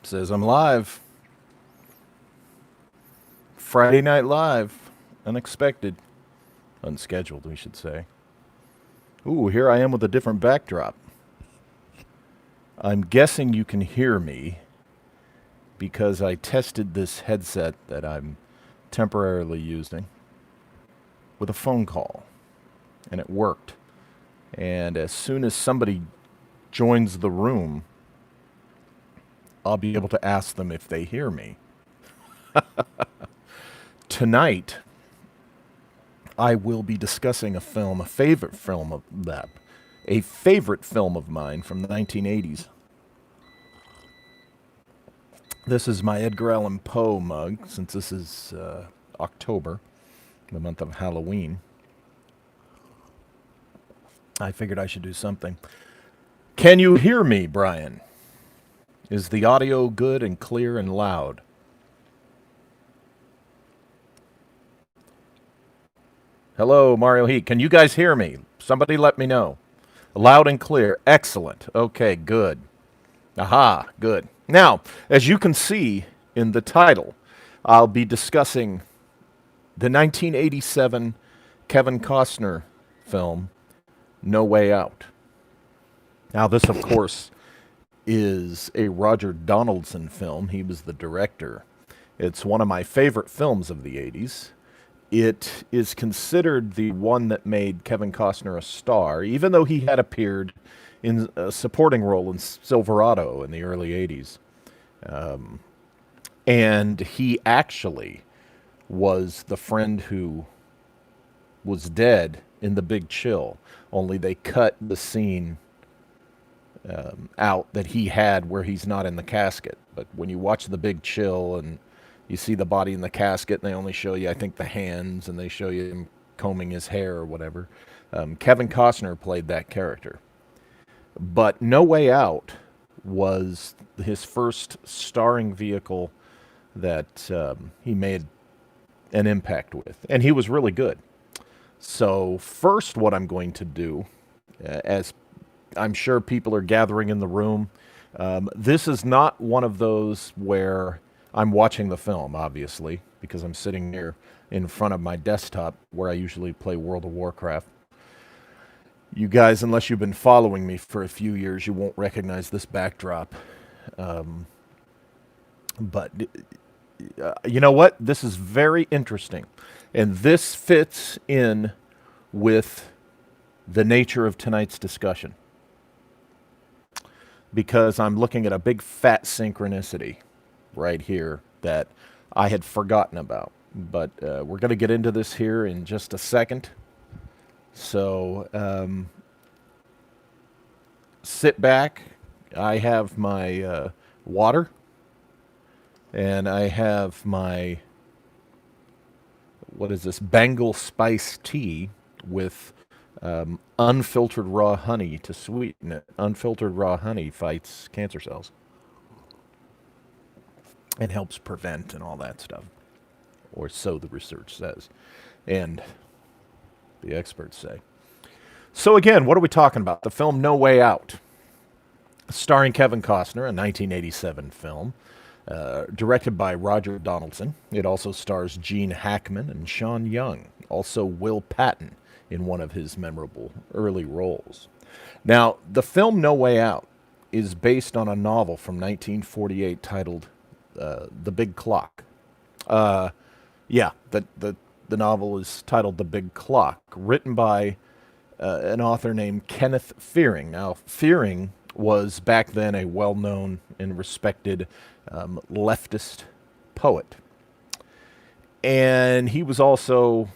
Says I'm live. Friday Night Live. Unexpected. Unscheduled, we should say. Ooh, here I am with a different backdrop. I'm guessing you can hear me because I tested this headset that I'm temporarily using with a phone call, and it worked. And as soon as somebody joins the room, I'll be able to ask them if they hear me. Tonight, I will be discussing a film, a favorite film of mine from the 1980s. This is my Edgar Allan Poe mug, since this is October, the month of Halloween. I figured I should do something. Can you hear me, Brian? Is the audio good and clear and loud? Hello, Mario Heat. Can you guys hear me? Somebody let me know. Loud and clear. Excellent. Okay, good. Aha, good. Now, as you can see in the title, I'll be discussing the 1987 Kevin Costner film, No Way Out. Now, this, of course, is a Roger Donaldson film. He was the director. It's one of my favorite films of the 80s. It is considered the one that made Kevin Costner a star, even though he had appeared in a supporting role in Silverado in the early 80s. And he actually was the friend who was dead in The Big Chill, only they cut the scene out that he had where he's not in the casket. But when you watch The Big Chill and you see the body in the casket, and they only show you, I think, the hands, and they show you him combing his hair or whatever. Kevin Costner played that character. But No Way Out was his first starring vehicle that he made an impact with. And he was really good. So first what I'm going to do, as I'm sure people are gathering in the room, this is not one of those where I'm watching the film, obviously, because I'm sitting here in front of my desktop where I usually play World of Warcraft. You guys, unless you've been following me for a few years, you won't recognize this backdrop. But you know what? This is very interesting. And this fits in with the nature of tonight's discussion. Because I'm looking at a big fat synchronicity right here that I had forgotten about. But we're going to get into this here in just a second. So sit back. I have my water. And I have my, what is this, Bengal spice tea with unfiltered raw honey to sweeten it. Unfiltered raw honey fights cancer cells. It helps prevent and all that stuff. Or so the research says. And the experts say. So again, what are we talking about? The film No Way Out. Starring Kevin Costner, a 1987 film. Directed by Roger Donaldson. It also stars Gene Hackman and Sean Young. Also Will Patton in one of his memorable early roles. Now, the film No Way Out is based on a novel from 1948 titled The Big Clock. The novel is titled The Big Clock, written by an author named Kenneth Fearing. Now, Fearing was back then a well-known and respected leftist poet. And he was also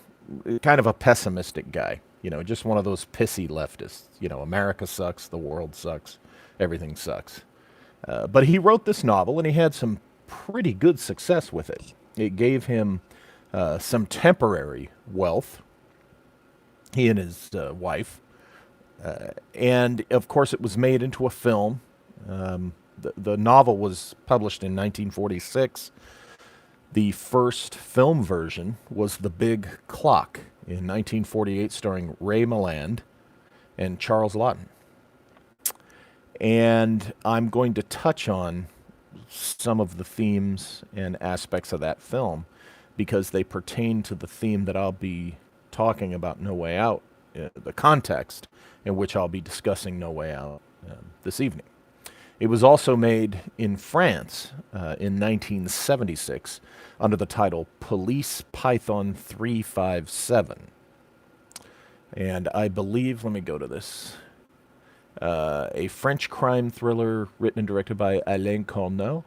kind of a pessimistic guy, just one of those pissy leftists. America sucks, the world sucks, everything sucks. But he wrote this novel, and he had some pretty good success with it. It gave him some temporary wealth, he and his wife. And, of course, it was made into a film. The novel was published in 1946. The first film version was The Big Clock in 1948, starring Ray Milland and Charles Laughton. And I'm going to touch on some of the themes and aspects of that film because they pertain to the theme that I'll be talking about No Way Out, the context in which I'll be discussing No Way Out this evening. It was also made in France in 1976 under the title Police Python 357. And I believe, let me go to this, a French crime thriller written and directed by Alain Corneau,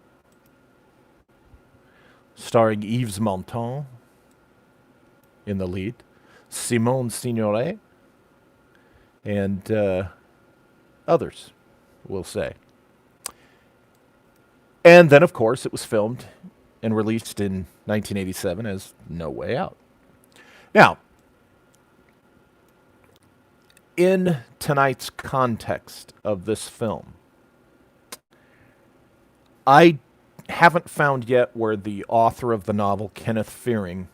starring Yves Montand in the lead, Simone Signoret, and others, we'll say. And then, of course, it was filmed and released in 1987 as No Way Out. Now, in tonight's context of this film, I haven't found yet where the author of the novel, Kenneth Fearing,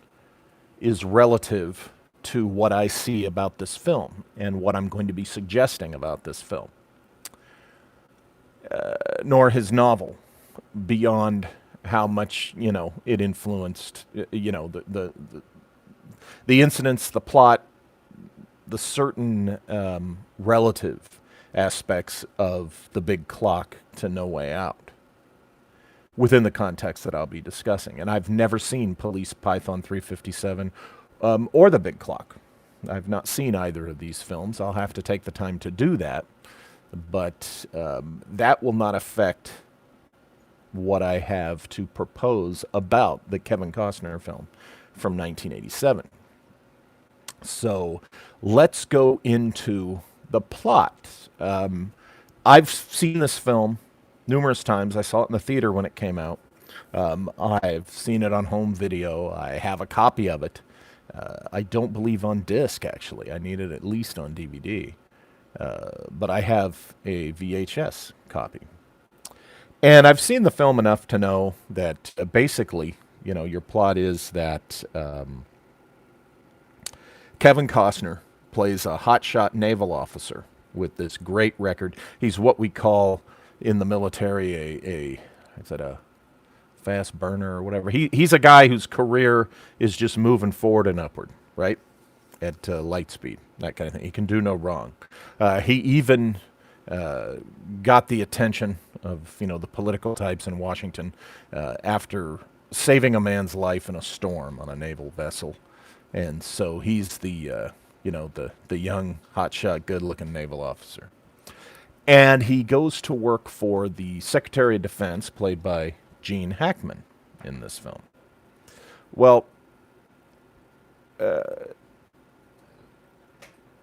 is relative to what I see about this film and what I'm going to be suggesting about this film, nor his novel, beyond how much, it influenced, the incidents, the plot, the certain relative aspects of The Big Clock to No Way Out within the context that I'll be discussing. And I've never seen Police Python 357 or The Big Clock. I've not seen either of these films. I'll have to take the time to do that. But that will not affect what I have to propose about the Kevin Costner film from 1987. So let's go into the plot. I've seen this film numerous times. I saw it in the theater when it came out. I've seen it on home video. I have a copy of it. I don't believe on disc, actually. I need it at least on DVD. But I have a VHS copy. And I've seen the film enough to know that basically, your plot is that Kevin Costner plays a hotshot naval officer with this great record. He's what we call in the military is that a fast burner or whatever? He's a guy whose career is just moving forward and upward, right? At light speed, that kind of thing. He can do no wrong. He even got the attention of the political types in Washington after saving a man's life in a storm on a naval vessel, and so he's the young hotshot, good-looking naval officer, and he goes to work for the Secretary of Defense, played by Gene Hackman, in this film. Well,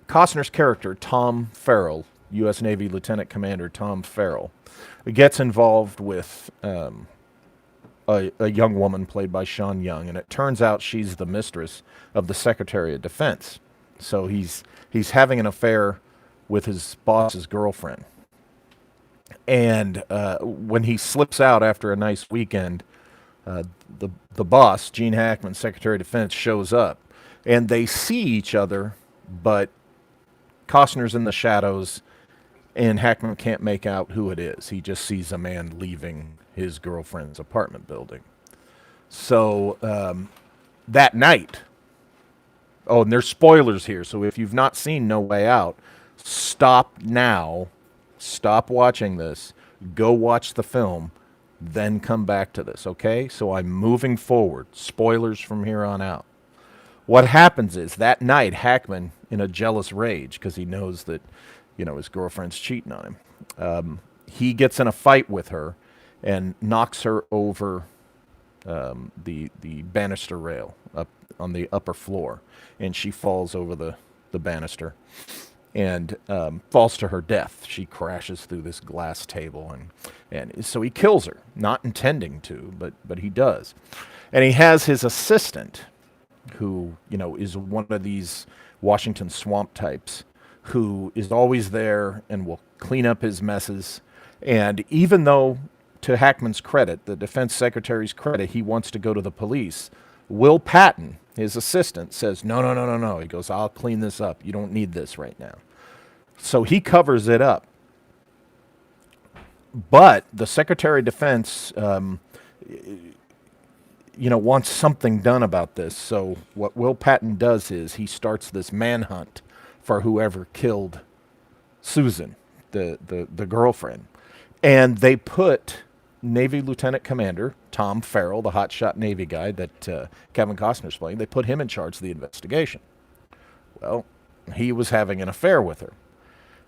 Costner's character, Tom Farrell, U.S. Navy Lieutenant Commander Tom Farrell, gets involved with a young woman played by Sean Young, and it turns out she's the mistress of the Secretary of Defense. So he's having an affair with his boss's girlfriend. And when he slips out after a nice weekend, the boss, Gene Hackman, Secretary of Defense, shows up, and they see each other, but Costner's in the shadows, and Hackman can't make out who it is. He just sees a man leaving his girlfriend's apartment building. So that night, and there's spoilers here, so if you've not seen No Way Out, stop now, stop watching this, go watch the film, then come back to this, okay? So I'm moving forward. Spoilers from here on out. What happens is, that night, Hackman, in a jealous rage, because he knows that, his girlfriend's cheating on him, he gets in a fight with her and knocks her over the banister rail up on the upper floor, and she falls over the banister and falls to her death. She crashes through this glass table, and so he kills her, not intending to, but he does. And he has his assistant, who, is one of these Washington swamp types, who is always there and will clean up his messes. And even though, to Hackman's credit, the defense secretary's credit, he wants to go to the police, Will Patton, his assistant, says, no. He goes, I'll clean this up. You don't need this right now. So he covers it up. But the Secretary of Defense wants something done about this. So what Will Patton does is he starts this manhunt for whoever killed Susan, the girlfriend. And they put Navy Lieutenant Commander Tom Farrell, the hotshot Navy guy that Kevin Costner's playing, they put him in charge of the investigation. Well, he was having an affair with her.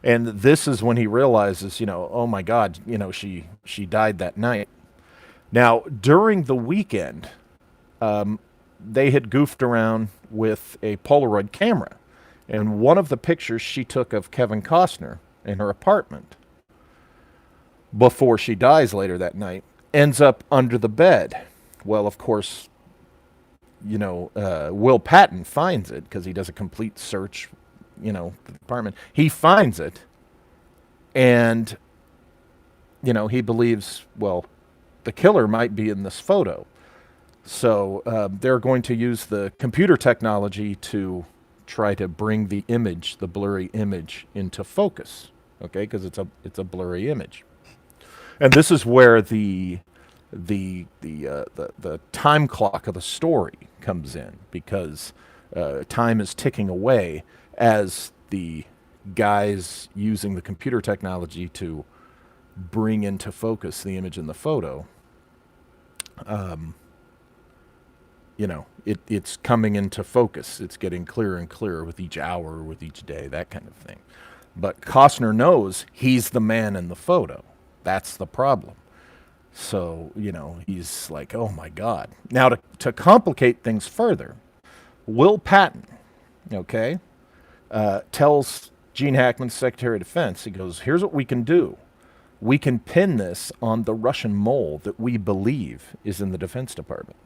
And this is when he realizes, oh my God, she died that night. Now, during the weekend, they had goofed around with a Polaroid camera. And one of the pictures she took of Kevin Costner in her apartment before she dies later that night ends up under the bed. Well, of course, Will Patton finds it because he does a complete search, the apartment. He finds it, and, he believes, well, the killer might be in this photo. So they're going to use the computer technology to try to bring the image, the blurry image, into focus. Okay, because it's a blurry image, and this is where the time clock of the story comes in, because time is ticking away as the guys using the computer technology to bring into focus the image in the photo. It's coming into focus. It's getting clearer and clearer with each hour, with each day, that kind of thing. But Costner knows he's the man in the photo. That's the problem. So, he's like, oh my God. Now, to complicate things further, Will Patton, tells Gene Hackman, Secretary of Defense, he goes, here's what we can do. We can pin this on the Russian mole that we believe is in the Defense Department.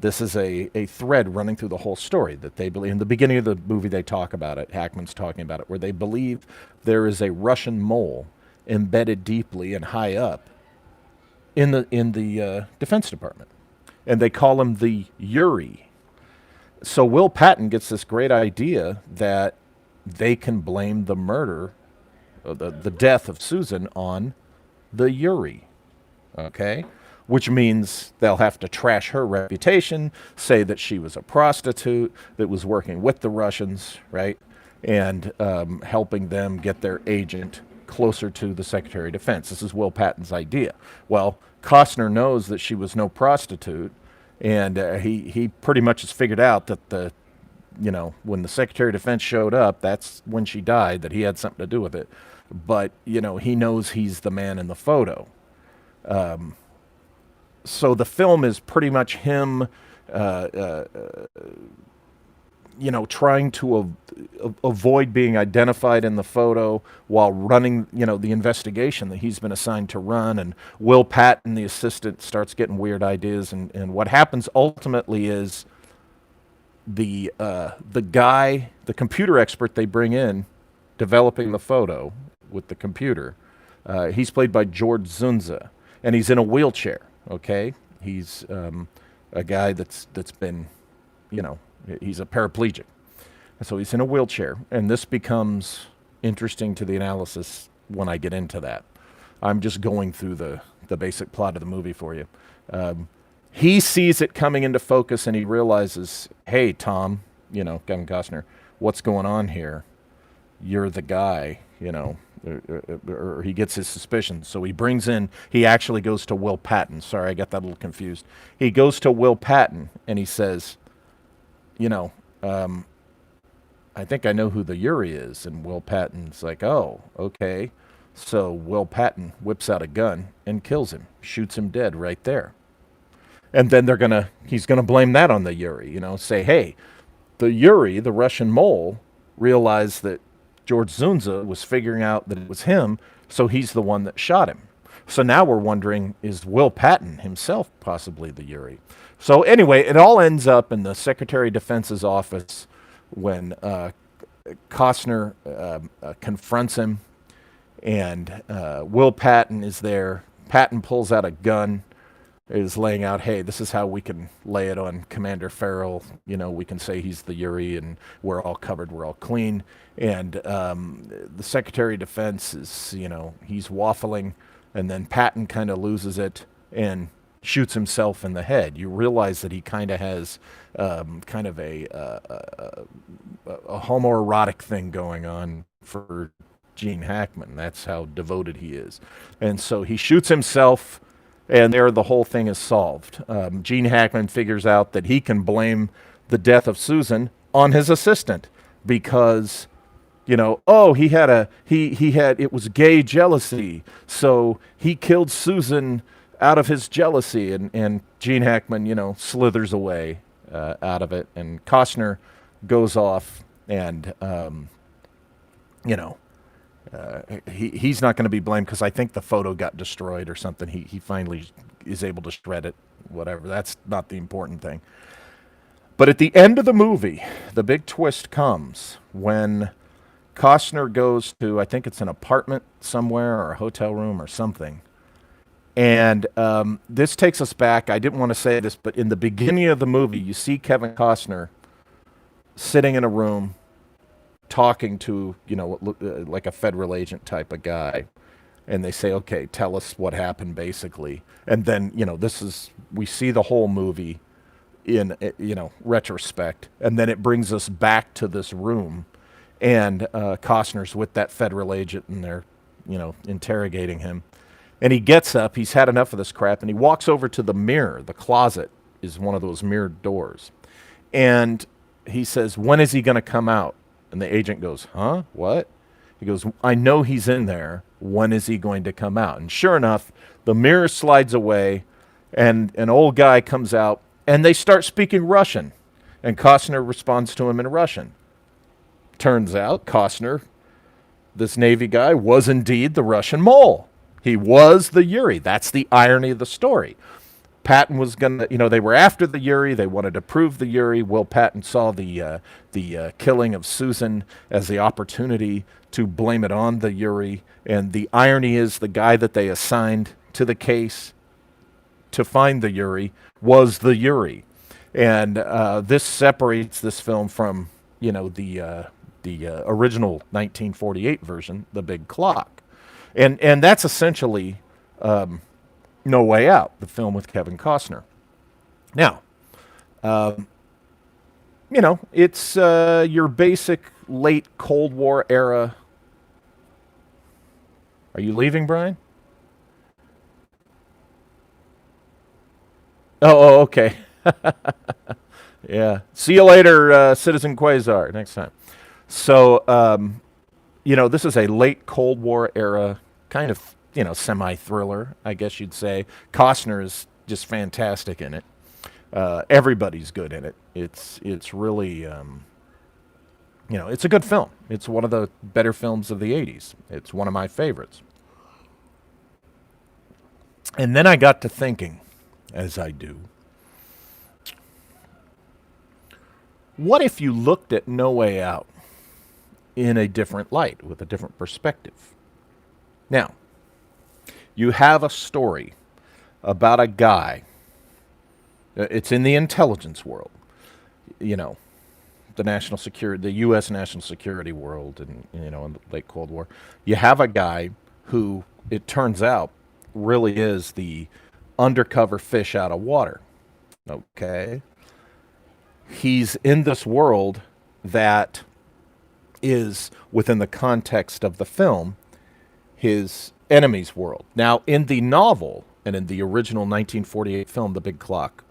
This is a thread running through the whole story that they believe. In the beginning of the movie, they talk about it. Hackman's talking about it, where they believe there is a Russian mole embedded deeply and high up in the Defense Department, and they call him the Yuri. So Will Patton gets this great idea that they can blame the murder, the death of Susan, on the Yuri. Okay. Which means they'll have to trash her reputation, say that she was a prostitute that was working with the Russians, right? And helping them get their agent closer to the Secretary of Defense. This is Will Patton's idea. Well, Costner knows that she was no prostitute, and he pretty much has figured out that when the Secretary of Defense showed up, that's when she died, that he had something to do with it. But, he knows he's the man in the photo. So the film is pretty much him, trying to avoid being identified in the photo while running, the investigation that he's been assigned to run. And Will Patton, the assistant, starts getting weird ideas. And what happens ultimately is the guy, the computer expert they bring in, developing the photo with the computer, he's played by George Zunza, and he's in a wheelchair. Okay, he's a guy that's been, he's a paraplegic, and so he's in a wheelchair. And this becomes interesting to the analysis when I get into that. I'm just going through the basic plot of the movie for you. He sees it coming into focus, and he realizes, hey, Tom, Kevin Costner, what's going on here? You're the guy, or he gets his suspicions. So he actually goes to Will Patton. Sorry, I got that a little confused. He goes to Will Patton and he says, I think I know who the Yuri is. And Will Patton's like, oh, okay. So Will Patton whips out a gun and kills him, shoots him dead right there. And then he's gonna blame that on the Yuri, say, hey, the Yuri, the Russian mole, realized that George Zunza was figuring out that it was him, so he's the one that shot him. So now we're wondering, is Will Patton himself possibly the Yuri? So anyway, it all ends up in the Secretary of Defense's office when Costner confronts him, and Will Patton is there. Patton pulls out a gun, is laying out, hey, this is how we can lay it on Commander Farrell. We can say he's the Yuri, and we're all covered, we're all clean. And the Secretary of Defense is, he's waffling, and then Patton kind of loses it, and shoots himself in the head. You realize that he kind of has kind of a homoerotic thing going on for Gene Hackman. That's how devoted he is. And so he shoots himself, and there the whole thing is solved. Gene Hackman figures out that he can blame the death of Susan on his assistant because, you know, oh, he had it was gay jealousy, so he killed Susan out of his jealousy, and Gene Hackman, you know, slithers away out of it, and Costner goes off, and you know, he's not going to be blamed because I think the photo got destroyed or something. He finally is able to shred it, whatever. That's not the important thing. But at the end of the movie, the big twist comes when Costner goes to, I think it's an apartment somewhere or a hotel room or something. And this takes us back. I didn't want to say this, but in the beginning of the movie, you see Kevin Costner sitting in a room talking to, you know, like a federal agent type of guy. And they say, okay, tell us what happened, basically. And then, you know, we see the whole movie in, you know, retrospect. And then it brings us back to this room. And Costner's with that federal agent, and they're, you know, interrogating him. And he gets up, he's had enough of this crap, and he walks over to the mirror. The closet is one of those mirrored doors. And he says, when is he going to come out? And the agent goes, huh? What? He goes, I know he's in there. When is he going to come out? And sure enough, the mirror slides away, and an old guy comes out, and they start speaking Russian. And Costner responds to him in Russian. Turns out Costner, this Navy guy, was indeed the Russian mole. He was the Yuri. That's the irony of the story. Patton was going to, you know, they were after the Yuri. They wanted to prove the Yuri. Will Patton saw the killing of Susan as the opportunity to blame it on the Yuri. And the irony is the guy that they assigned to the case to find the Yuri was the Yuri. And this separates this film from, you know, the original 1948 version, The Big Clock. And that's essentially No Way Out, the film with Kevin Costner. Now, you know, it's your basic late Cold War era. Are you leaving, Brian? Oh, okay. Yeah. See you later, Citizen Quasar, next time. So, you know, this is a late Cold War era kind of, you know, semi-thriller, I guess you'd say. Costner is just fantastic in it. Everybody's good in it. It's really, you know, it's a good film. It's one of the better films of the 80s. It's one of my favorites. And then I got to thinking, as I do, what if you looked at No Way Out in a different light, with a different perspective? Now, you have a story about a guy. It's in the intelligence world, you know, the national security, the U.S. national security world, and, you know, in the late Cold War. You have a guy who, it turns out, really is the undercover fish out of water. Okay? He's in this world that is, within the context of the film, his enemy's world. Now, in the novel and in the original 1948 film, The Big Clock,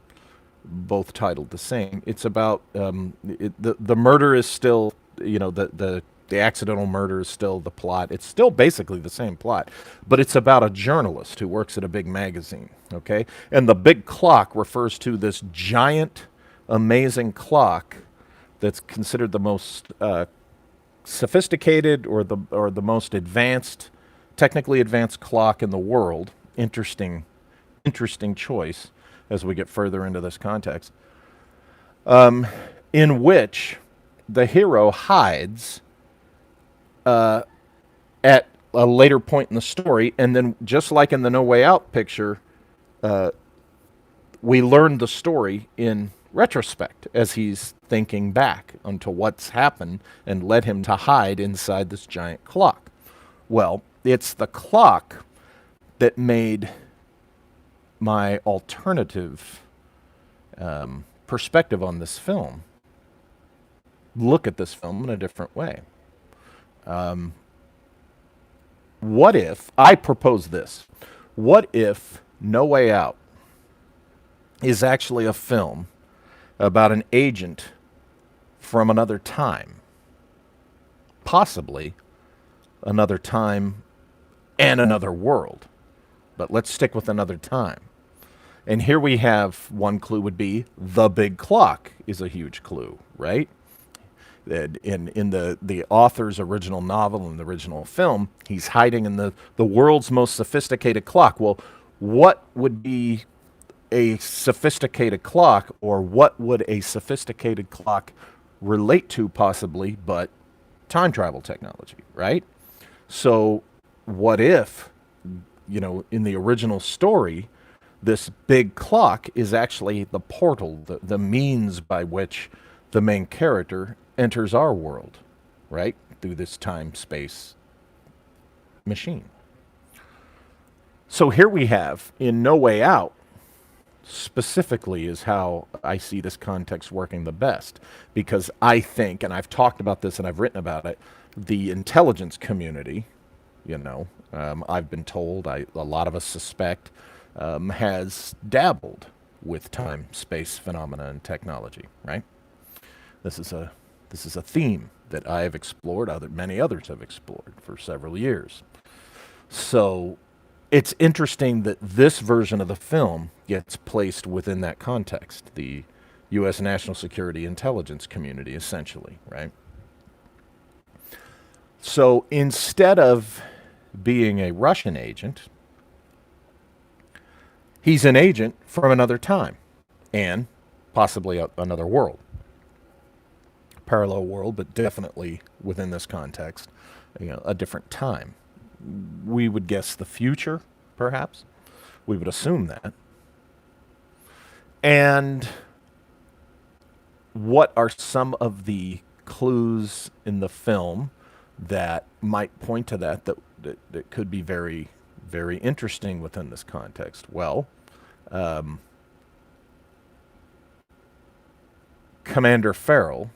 both titled the same, it's about the murder is still, you know, the accidental murder is still the plot. It's still basically the same plot, but it's about a journalist who works at a big magazine, okay? And the big clock refers to this giant, amazing clock that's considered the most sophisticated or the most advanced, technically advanced clock in the world. Interesting choice as we get further into this context, in which the hero hides at a later point in the story, and then just like in the No Way Out picture, we learn the story in retrospect as he's thinking back onto what's happened and led him to hide inside this giant clock. Well, it's the clock that made my alternative perspective on this film, look at this film in a different way. What if, I propose this, what if No Way Out is actually a film about an agent from another time? Possibly another time and another world. But let's stick with another time. And here we have one clue would be the big clock is a huge clue, right? In the author's original novel and the original film, he's hiding in the world's most sophisticated clock. Well, what would be a sophisticated clock, or what would a sophisticated clock relate to possibly but time travel technology, right? So what if, in the original story, this big clock is actually the portal, the means by which the main character enters our world, right? Through this time-space machine. So here we have, in No Way Out, specifically is how I see this context working the best. Because I think, and I've talked about this and I've written about it, the intelligence community, I've been told, a lot of us suspect, has dabbled with time, space phenomena and technology, right? This is a theme that I have explored, many others have explored for several years. So it's interesting that this version of the film gets placed within that context, the U.S. national security intelligence community, essentially, right? So instead of being a Russian agent, he's an agent from another time and possibly another world. Parallel world, but definitely within this context, a different time. We would guess the future, perhaps. We would assume that. And what are some of the clues in the film that might point to that could be very, very interesting within this context? Well, Commander Farrell,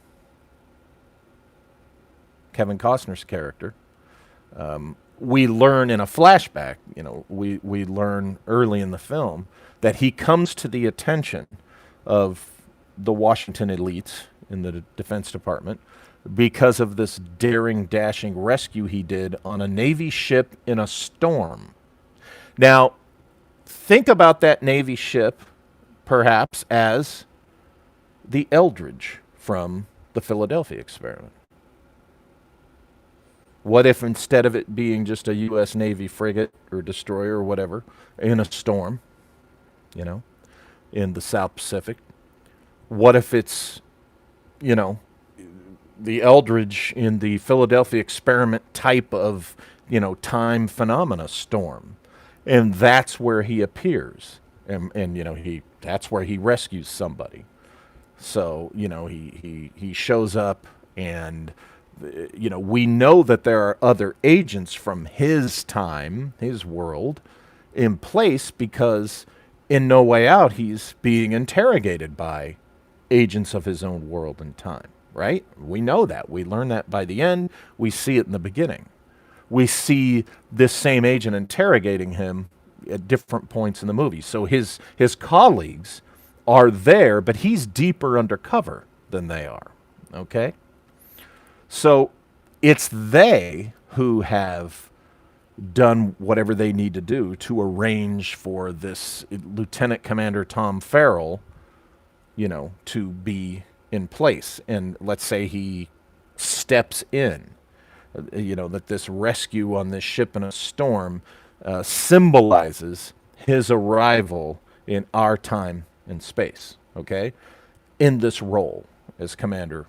Kevin Costner's character, we learn in a flashback, we learn early in the film that he comes to the attention of the Washington elites in the Defense Department because of this daring, dashing rescue he did on a Navy ship in a storm. Now, think about that Navy ship perhaps as the Eldridge from the Philadelphia experiment. What if instead of it being just a U.S. Navy frigate or destroyer or whatever in a storm, in the South Pacific, what if it's, the Eldridge in the Philadelphia experiment type of, time phenomena storm? And that's where he appears. And that's where he rescues somebody. So, he shows up and we know that there are other agents from his time, his world, in place because in No Way Out, he's being interrogated by agents of his own world and time, right? We know that. We learn that by the end. We see it in the beginning. We see this same agent interrogating him at different points in the movie. So his colleagues are there, but he's deeper undercover than they are, okay? So it's they who have done whatever they need to do to arrange for this Lieutenant Commander Tom Farrell, to be in place. And let's say he steps in, that this rescue on this ship in a storm symbolizes his arrival in our time and space, okay, in this role as Commander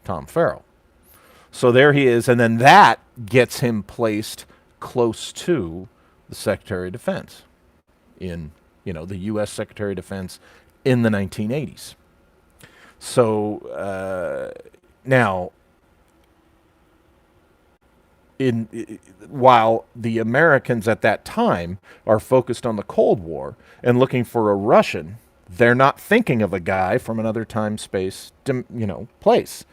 Tom Farrell. So there he is, and then that gets him placed close to the Secretary of Defense in, the U.S. Secretary of Defense in the 1980s. So now, while the Americans at that time are focused on the Cold War and looking for a Russian, they're not thinking of a guy from another time space, place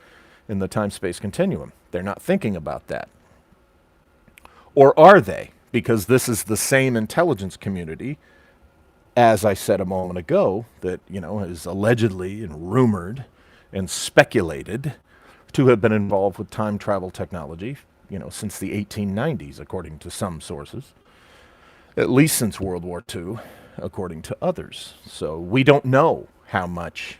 in the time space continuum. They're not thinking about that. Or are they? Because this is the same intelligence community, as I said a moment ago, that, is allegedly and rumored and speculated to have been involved with time travel technology, since the 1890s, according to some sources, at least since World War II, according to others. So we don't know how much,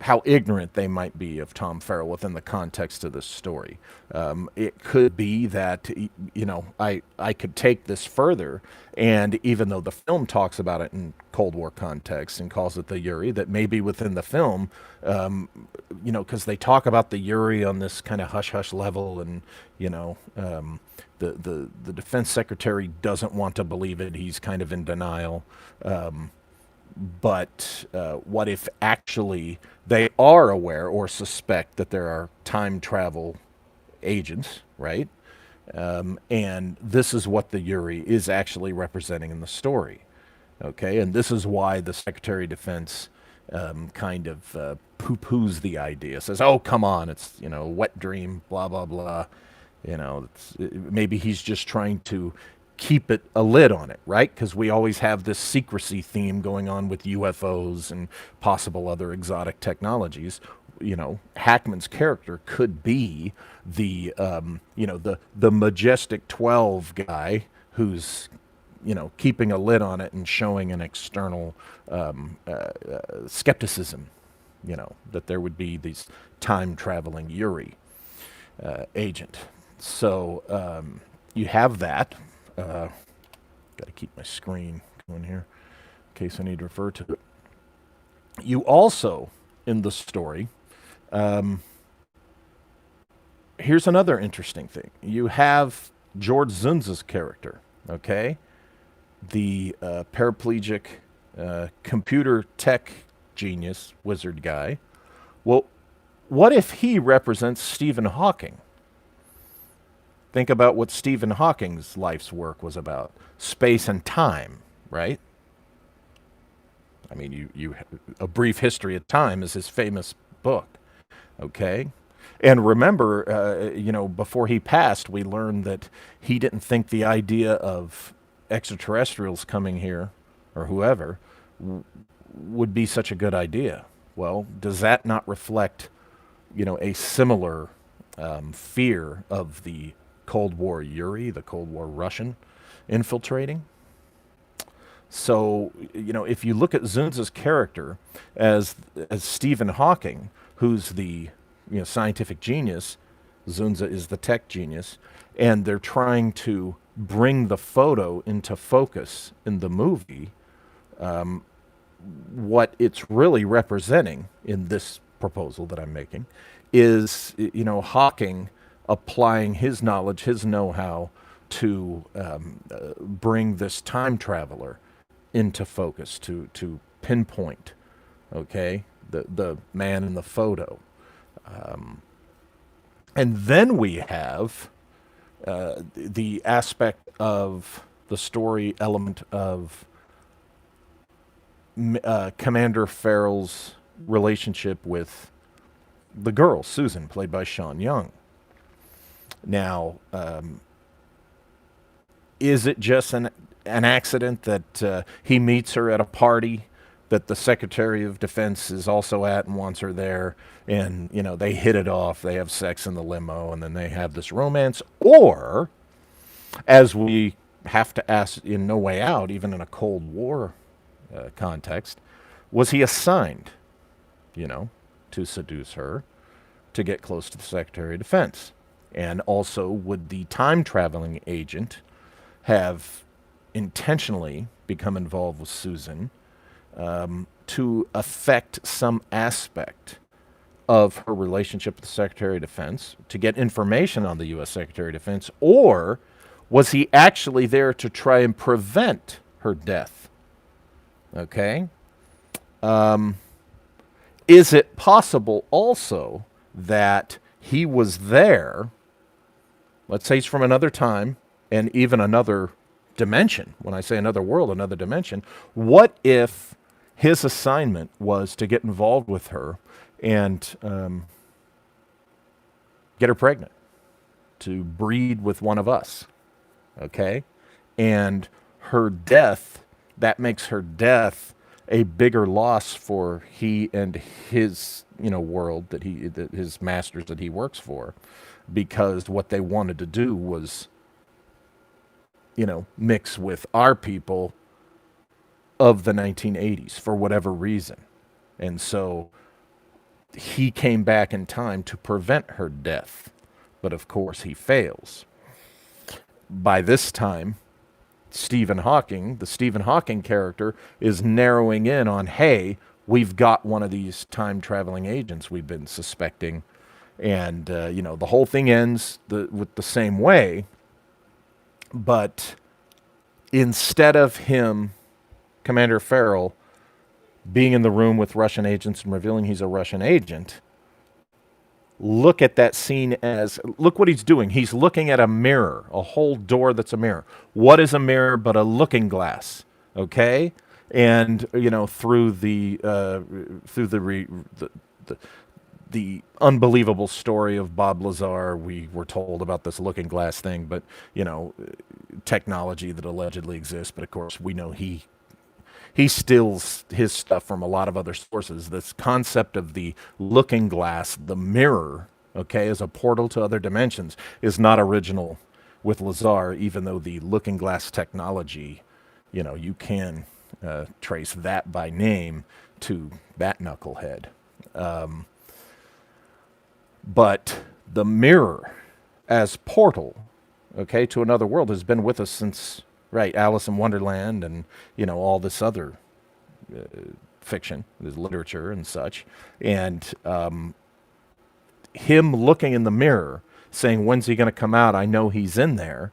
how ignorant they might be of Tom Farrell within the context of this story. It could be that, I could take this further, and even though the film talks about it in Cold War context and calls it the Yuri, that maybe within the film, because they talk about the Yuri on this kind of hush-hush level, and, the defense secretary doesn't want to believe it. He's kind of in denial. But what if actually they are aware or suspect that there are time travel agents, right? And this is what the Yuri is actually representing in the story. Okay, and this is why the Secretary of Defense kind of poo-poos the idea, says, "Oh, come on, it's a wet dream, blah blah blah." Maybe he's just trying to keep it a lid on it, right? Because we always have this secrecy theme going on with UFOs and possible other exotic technologies. Hackman's character could be the the Majestic 12 guy who's keeping a lid on it and showing an external skepticism, that there would be these time traveling Yuri agent. So you have that. Got to keep my screen going here in case I need to refer to it. You also, in the story, here's another interesting thing. You have George Zunza's character, okay? The paraplegic computer tech genius wizard guy. Well, what if he represents Stephen Hawking? Think about what Stephen Hawking's life's work was about. Space and time, right? I mean, A Brief History of Time is his famous book, okay? And remember, before he passed, we learned that he didn't think the idea of extraterrestrials coming here, or whoever, would be such a good idea. Well, does that not reflect, a similar fear of the Cold War Yuri, the Cold War Russian infiltrating? So, if you look at Zunza's character as Stephen Hawking, who's the scientific genius, Zunza is the tech genius, and they're trying to bring the photo into focus in the movie, what it's really representing in this proposal that I'm making is, Hawking applying his knowledge, his know-how to bring this time traveler into focus, to pinpoint, okay, the man in the photo. And then we have the aspect of the story element of Commander Farrell's relationship with the girl, Susan, played by Sean Young. Now, is it just an accident that he meets her at a party that the Secretary of Defense is also at and wants her there, and, they hit it off, they have sex in the limo, and then they have this romance? Or, as we have to ask in No Way Out, even in a Cold War context, was he assigned, to seduce her, to get close to the Secretary of Defense? And also, would the time-traveling agent have intentionally become involved with Susan to affect some aspect of her relationship with the Secretary of Defense, to get information on the U.S. Secretary of Defense? Or was he actually there to try and prevent her death? Okay? Is it possible also that he was there. Let's say he's from another time and even another dimension. When I say another world, another dimension, what if his assignment was to get involved with her and get her pregnant, to breed with one of us? Okay? And her death, that makes her death a bigger loss for he and his, world his masters that he works for, because what they wanted to do was, mix with our people of the 1980s for whatever reason. And so he came back in time to prevent her death. But of course, he fails. By this time, the Stephen Hawking character, is narrowing in on, hey, we've got one of these time traveling agents we've been suspecting. And, the whole thing ends with the same way. But instead of him, Commander Farrell, being in the room with Russian agents and revealing he's a Russian agent, look at that scene as, look what he's doing. He's looking at a mirror, a whole door that's a mirror. What is a mirror but a looking glass? Okay? And, through the unbelievable story of Bob Lazar, we were told about this looking glass thing, but, technology that allegedly exists. But of course, we know he steals his stuff from a lot of other sources. This concept of the looking glass, the mirror, okay, as a portal to other dimensions, is not original with Lazar, even though the looking glass technology, you can trace that by name to that knucklehead. But the mirror as portal, okay, to another world has been with us since, right, Alice in Wonderland and, all this other fiction, this literature and such. And him looking in the mirror, saying, when's he going to come out? I know he's in there.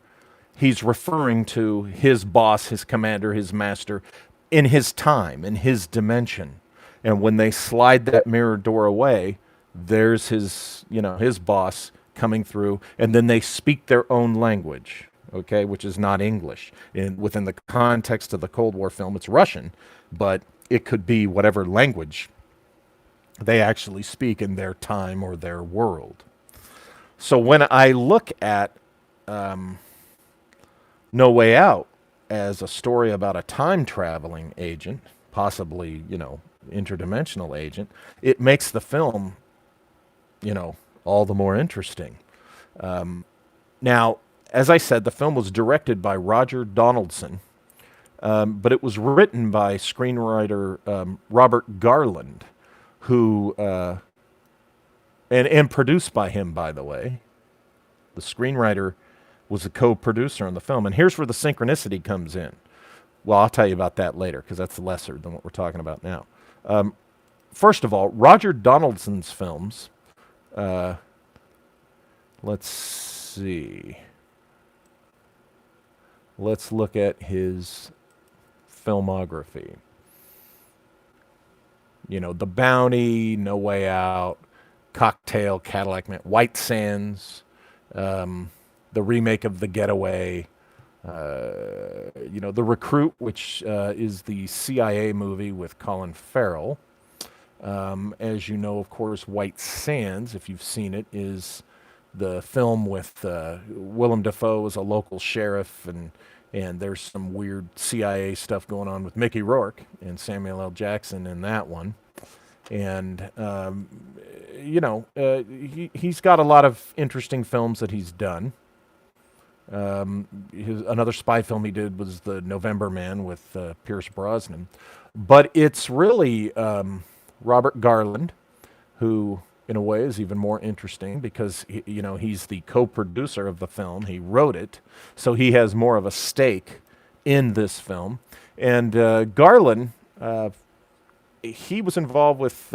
He's referring to his boss, his commander, his master, in his time, in his dimension. And when they slide that mirror door away, there's his, his boss coming through, and then they speak their own language, okay, which is not English. Within the context of the Cold War film, it's Russian, but it could be whatever language they actually speak in their time or their world. So when I look at No Way Out as a story about a time-traveling agent, possibly, interdimensional agent, it makes the film, all the more interesting. Now, as I said, the film was directed by Roger Donaldson, but it was written by screenwriter Robert Garland, who, and produced by him, by the way. The screenwriter was a co-producer on the film. And here's where the synchronicity comes in. Well, I'll tell you about that later, because that's lesser than what we're talking about now. First of all, Roger Donaldson's films, let's see. Let's look at his filmography. The Bounty, No Way Out, Cocktail, Cadillac Man, White Sands, the remake of The Getaway, The Recruit, which is the CIA movie with Colin Farrell. As you know, of course, White Sands, if you've seen it, is the film with Willem Dafoe as a local sheriff, and there's some weird CIA stuff going on with Mickey Rourke and Samuel L. Jackson in that one. And, he's got a lot of interesting films that he's done. Another spy film he did was The November Man with Pierce Brosnan. But it's really Robert Garland, who in a way is even more interesting because, he's the co-producer of the film. He wrote it, so he has more of a stake in this film. And Garland, he was involved with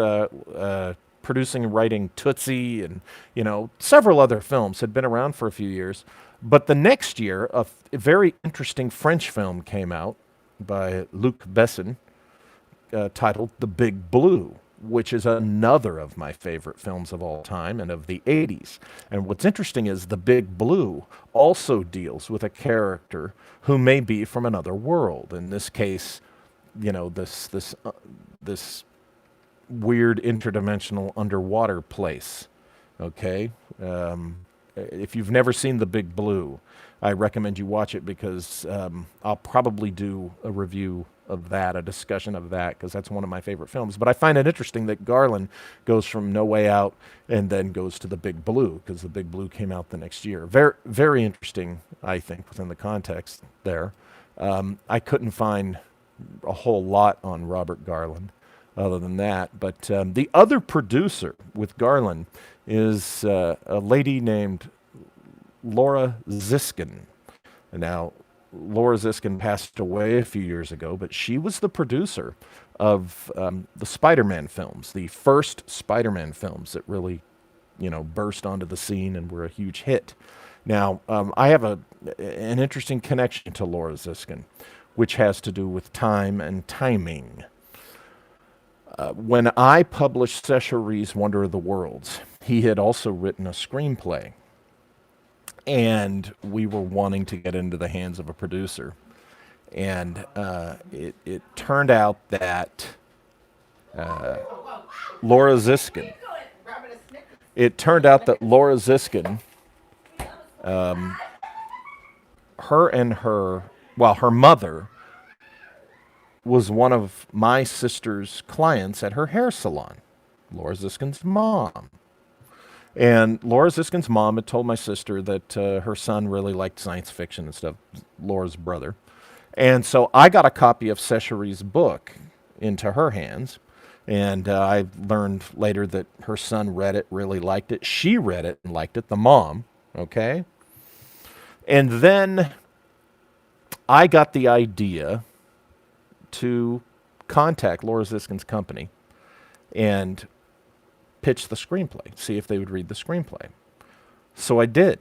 producing and writing Tootsie and, several other films, had been around for a few years. But the next year, a very interesting French film came out by Luc Besson, titled The Big Blue, which is another of my favorite films of all time and of the 80s. And what's interesting is The Big Blue also deals with a character who may be from another world. In this case, this weird interdimensional underwater place. Okay, if you've never seen The Big Blue, I recommend you watch it because I'll probably do a review of that, a discussion of that, because that's one of my favorite films. But I find it interesting that Garland goes from No Way Out and then goes to The Big Blue, because The Big Blue came out the next year. Very, very interesting, I think, within the context there. I couldn't find a whole lot on Robert Garland other than that. But the other producer with Garland is a lady named Laura Ziskin. And now, Laura Ziskin passed away a few years ago, but she was the producer of the Spider-Man films, the first Spider-Man films that really, burst onto the scene and were a huge hit. Now, I have an interesting connection to Laura Ziskin, which has to do with time and timing. When I published Secheree's Wonder of the Worlds, he had also written a screenplay. And we were wanting to get into the hands of a producer. And it turned out that Laura Ziskin, her mother was one of my sister's clients at her hair salon, Laura Ziskin's mom. And Laura Ziskin's mom had told my sister that her son really liked science fiction and stuff, Laura's brother. And so I got a copy of Secheree's book into her hands. And I learned later that her son read it, really liked it. She read it and liked it, the mom, okay? And then I got the idea to contact Laura Ziskin's company and pitch the screenplay, see if they would read the screenplay. So I did.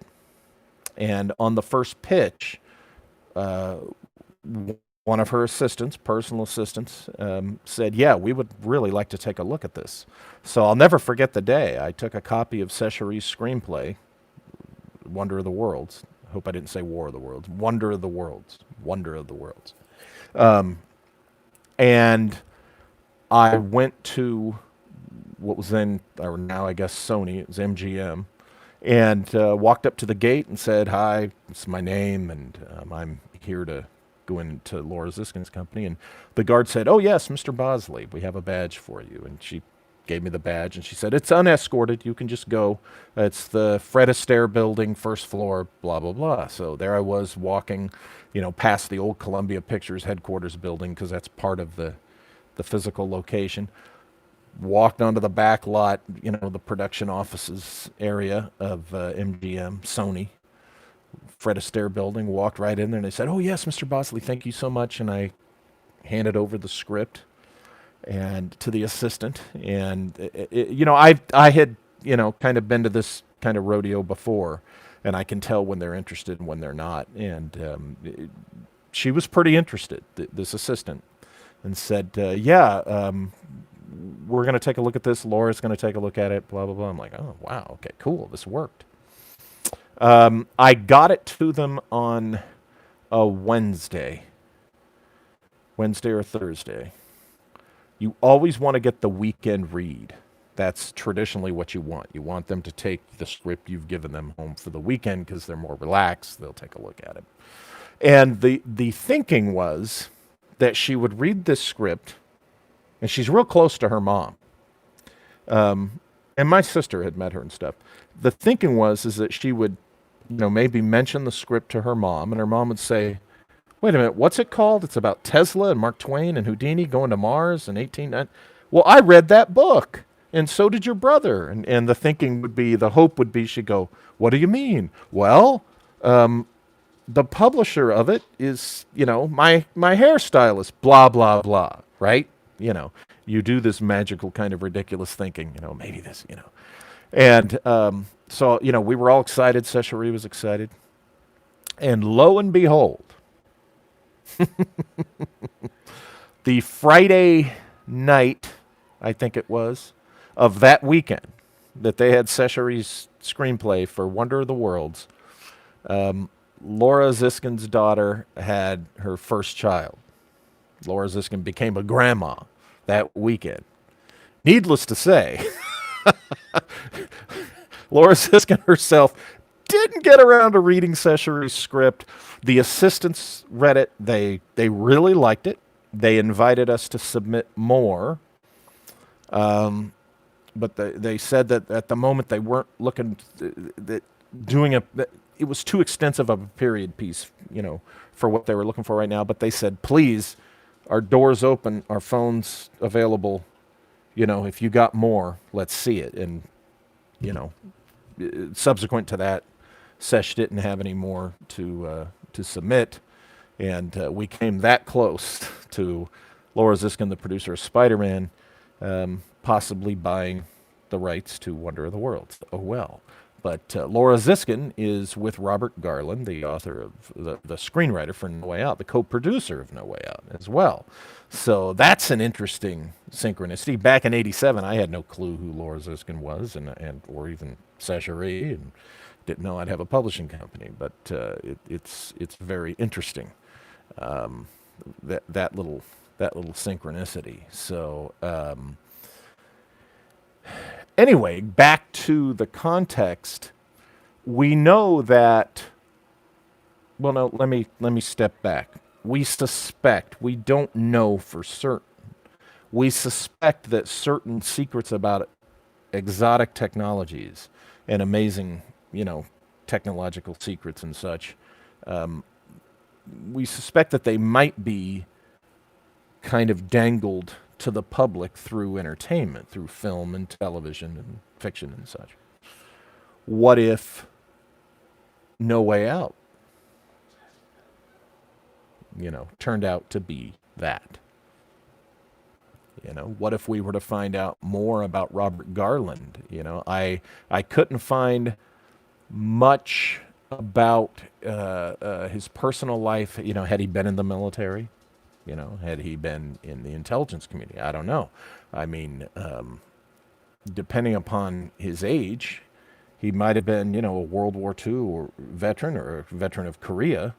And on the first pitch, one of her assistants, personal assistants, said, yeah, we would really like to take a look at this. So I'll never forget the day. I took a copy of Secheree's screenplay, Wonder of the Worlds. I hope I didn't say War of the Worlds. Wonder of the Worlds. Wonder of the Worlds. And I went to what was then, or now I guess Sony, it was MGM, and walked up to the gate and said, hi, it's my name, and I'm here to go into Laura Ziskin's company. And the guard said, oh yes, Mr. Bosley, we have a badge for you. And she gave me the badge, and she said, it's unescorted, you can just go. It's the Fred Astaire building, first floor, blah, blah, blah. So there I was walking, past the old Columbia Pictures headquarters building, because that's part of the physical location. Walked onto the back lot, the production offices area of MGM, Sony, Fred Astaire building, walked right in there, and they said, oh yes, Mr. Bosley, thank you so much. And I handed over the script and to the assistant. And, I had, kind of been to this kind of rodeo before, and I can tell when they're interested and when they're not. And she was pretty interested, this assistant, and said, we're going to take a look at this. Laura's going to take a look at it, blah, blah, blah. I'm like, oh, wow, okay, cool, this worked. I got it to them on a Wednesday or Thursday. You always want to get the weekend read. That's traditionally what you want. You want them to take the script you've given them home for the weekend because they're more relaxed. They'll take a look at it. And the thinking was that she would read this script, and she's real close to her mom. And my sister had met her and stuff. The thinking is that she would, maybe mention the script to her mom, and her mom would say, wait a minute, what's it called? It's about Tesla and Mark Twain and Houdini going to Mars in 1890. Well, I read that book, and so did your brother. And the thinking would be, the hope would be, she'd go, what do you mean? Well, the publisher of it is, my hairstylist, blah, blah, blah, right? You do this magical kind of ridiculous thinking, maybe this, And so, we were all excited. Secheree was excited. And lo and behold, the Friday night I think it was, of that weekend that they had Sesheri's screenplay for Wonder of the Worlds. Laura Ziskin's daughter had her first child. Laura Ziskin became a grandma that weekend. Needless to say, Laura Ziskin herself didn't get around to reading Sesheri's script. The assistants read it. They really liked it. They invited us to submit more. But they said that at the moment they weren't looking that doing it was too extensive of a period piece, for what they were looking for right now. But they said, please, our doors open, our phones available. If you got more, let's see it. And subsequent to that, Sesh didn't have any more to submit, and we came that close to Laura Ziskin, the producer of Spider-Man, possibly buying the rights to Wonder of the Worlds. Oh well. But Laura Ziskin is with Robert Garland, the author of the screenwriter for No Way Out, the co-producer of No Way Out as well. So that's an interesting synchronicity. Back in '87, I had no clue who Laura Ziskin was, and or even Sesheri, and didn't know I'd have a publishing company. But it's very interesting, that little synchronicity. So. Anyway, back to the context. We know that. Well, no. Let me step back. We suspect. We don't know for certain. We suspect that certain secrets about exotic technologies and amazing, technological secrets and such. We suspect that they might be kind of dangled to the public through entertainment, through film and television and fiction and such. What if No Way Out, turned out to be that? What if we were to find out more about Robert Garland? I couldn't find much about his personal life. Had he been in the military? Had he been in the intelligence community? I don't know. I mean, depending upon his age, he might have been, a World War II or veteran or a veteran of Korea,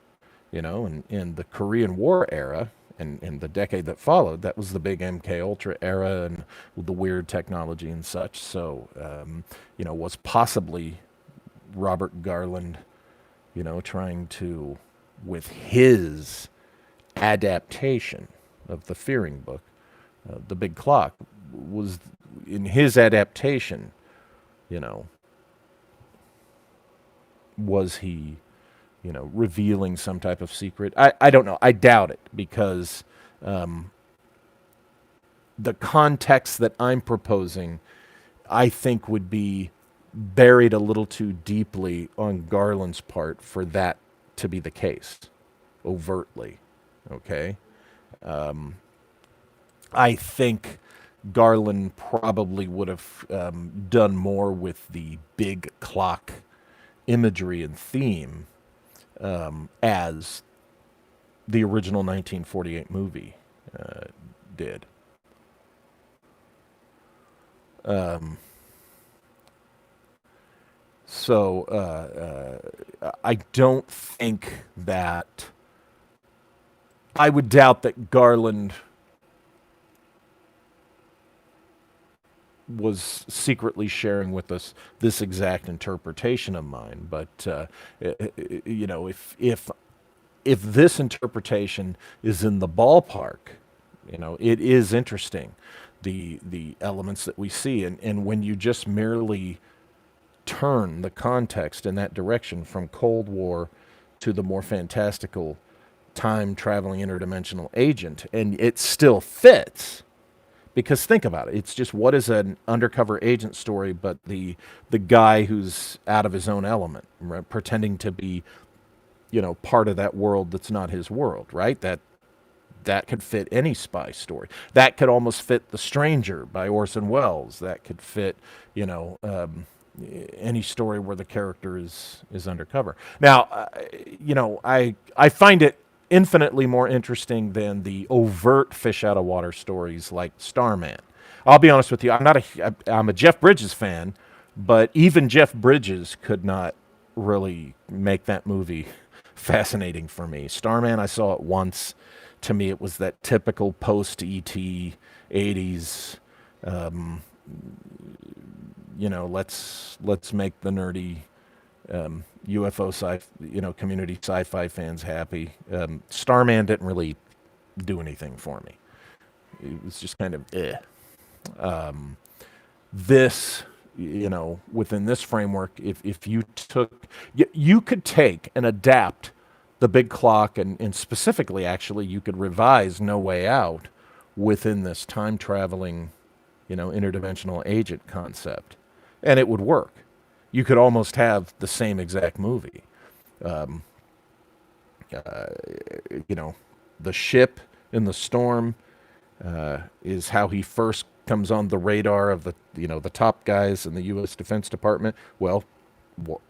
in the Korean War era and in the decade that followed. That was the big MK Ultra era and the weird technology and such. So, was possibly Robert Garland, trying to, with his adaptation of the Fearing book, The Big Clock, was in his adaptation, was he, revealing some type of secret? I don't know. I doubt it, because the context that I'm proposing, I think, would be buried a little too deeply on Garland's part for that to be the case, overtly. Okay. I think Garland probably would have done more with the big clock imagery and theme as the original 1948 movie did. So I don't think that. I would doubt that Garland was secretly sharing with us this exact interpretation of mine. But if this interpretation is in the ballpark, it is interesting, the elements that we see, and when you just merely turn the context in that direction from Cold War to the more fantastical time-traveling interdimensional agent, and it still fits. Because think about it, it's just, what is an undercover agent story but the guy who's out of his own element, right? Pretending to be, part of that world that's not his world, right? That could fit any spy story. That could almost fit The Stranger by Orson Welles. That could fit, any story where the character is undercover. Now, I find it infinitely more interesting than the overt fish out of water stories like Starman. I'll be honest with you. I'm a Jeff Bridges fan, but even Jeff Bridges could not really make that movie fascinating for me. Starman, I saw it once. To me, it was that typical post ET 80s. Um, let's make the nerdy UFO community sci-fi fans happy. Starman didn't really do anything for me. It was just kind of eh. Um, this, within this framework, if you took, you could take and adapt the big clock, and specifically, actually, you could revise No Way Out within this time traveling, interdimensional agent concept, and it would work. You could almost have the same exact movie. Um, uh, the ship in the storm is how he first comes on the radar of the top guys in the U.S. Defense Department. Well,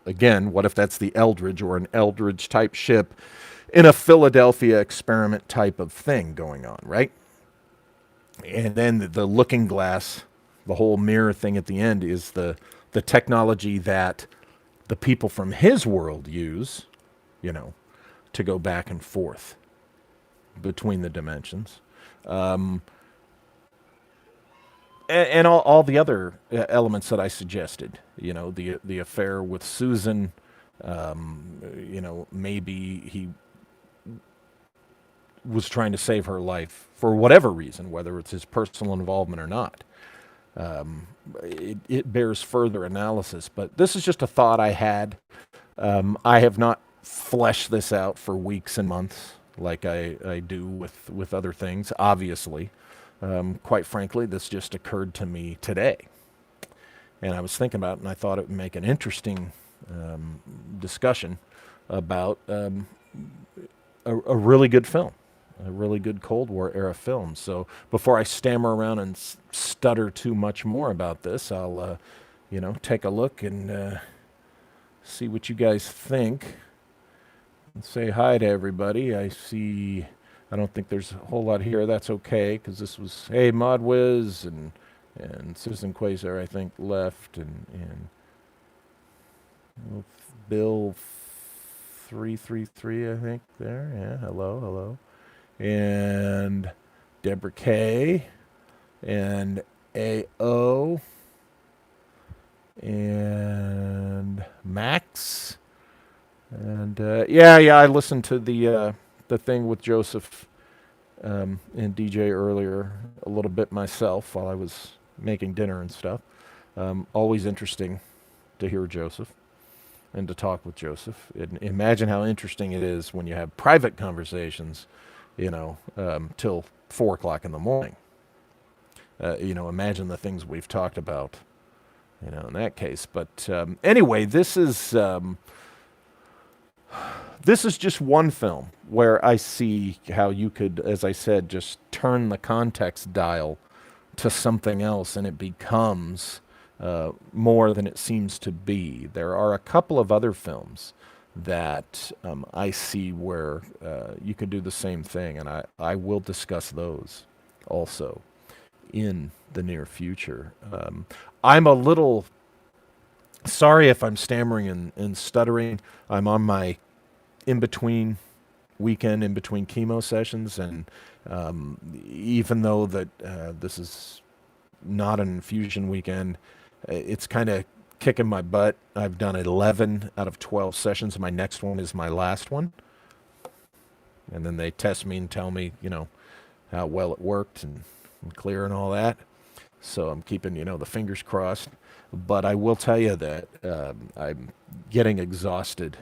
again, what if that's the Eldridge or an Eldridge type ship in a Philadelphia experiment type of thing going on, right? And then the looking glass, the whole mirror thing at the end is the technology that the people from his world use, to go back and forth between the dimensions. Um, and all the other elements that I suggested, the affair with Susan, maybe he was trying to save her life for whatever reason, whether it's his personal involvement or not. It bears further analysis, but this is just a thought I had. I have not fleshed this out for weeks and months like I do with other things, obviously. Quite frankly, this just occurred to me today. And I was thinking about it, and I thought it would make an interesting discussion about a really good film, a really good Cold War era film. So before I stammer around and stutter too much more about this, I'll, take a look and see what you guys think. And say hi to everybody. I don't think there's a whole lot here. That's okay, because this was, hey, Modwiz and Citizen Quasar, I think, left, and Bill 333, I think, there. Yeah, hello. And Deborah K. and AO and Max. And I listened to the thing with Joseph and DJ earlier a little bit myself while I was making dinner and stuff. Always interesting to hear Joseph and to talk with Joseph. And imagine how interesting it is when you have private conversations, till 4 o'clock in the morning. Imagine the things we've talked about, in that case. But anyway, this is just one film where I see how you could, as I said, just turn the context dial to something else and it becomes more than it seems to be. There are a couple of other films that I see where you could do the same thing, and I will discuss those also in the near future. I'm a little sorry if I'm stammering and stuttering. I'm on my in-between weekend, in between chemo sessions, and even though that this is not an infusion weekend, it's kind of kicking my butt. I've done 11 out of 12 sessions. My next one is my last one. And then they test me and tell me, how well it worked and clear and all that. So I'm keeping, the fingers crossed. But I will tell you that I'm getting exhausted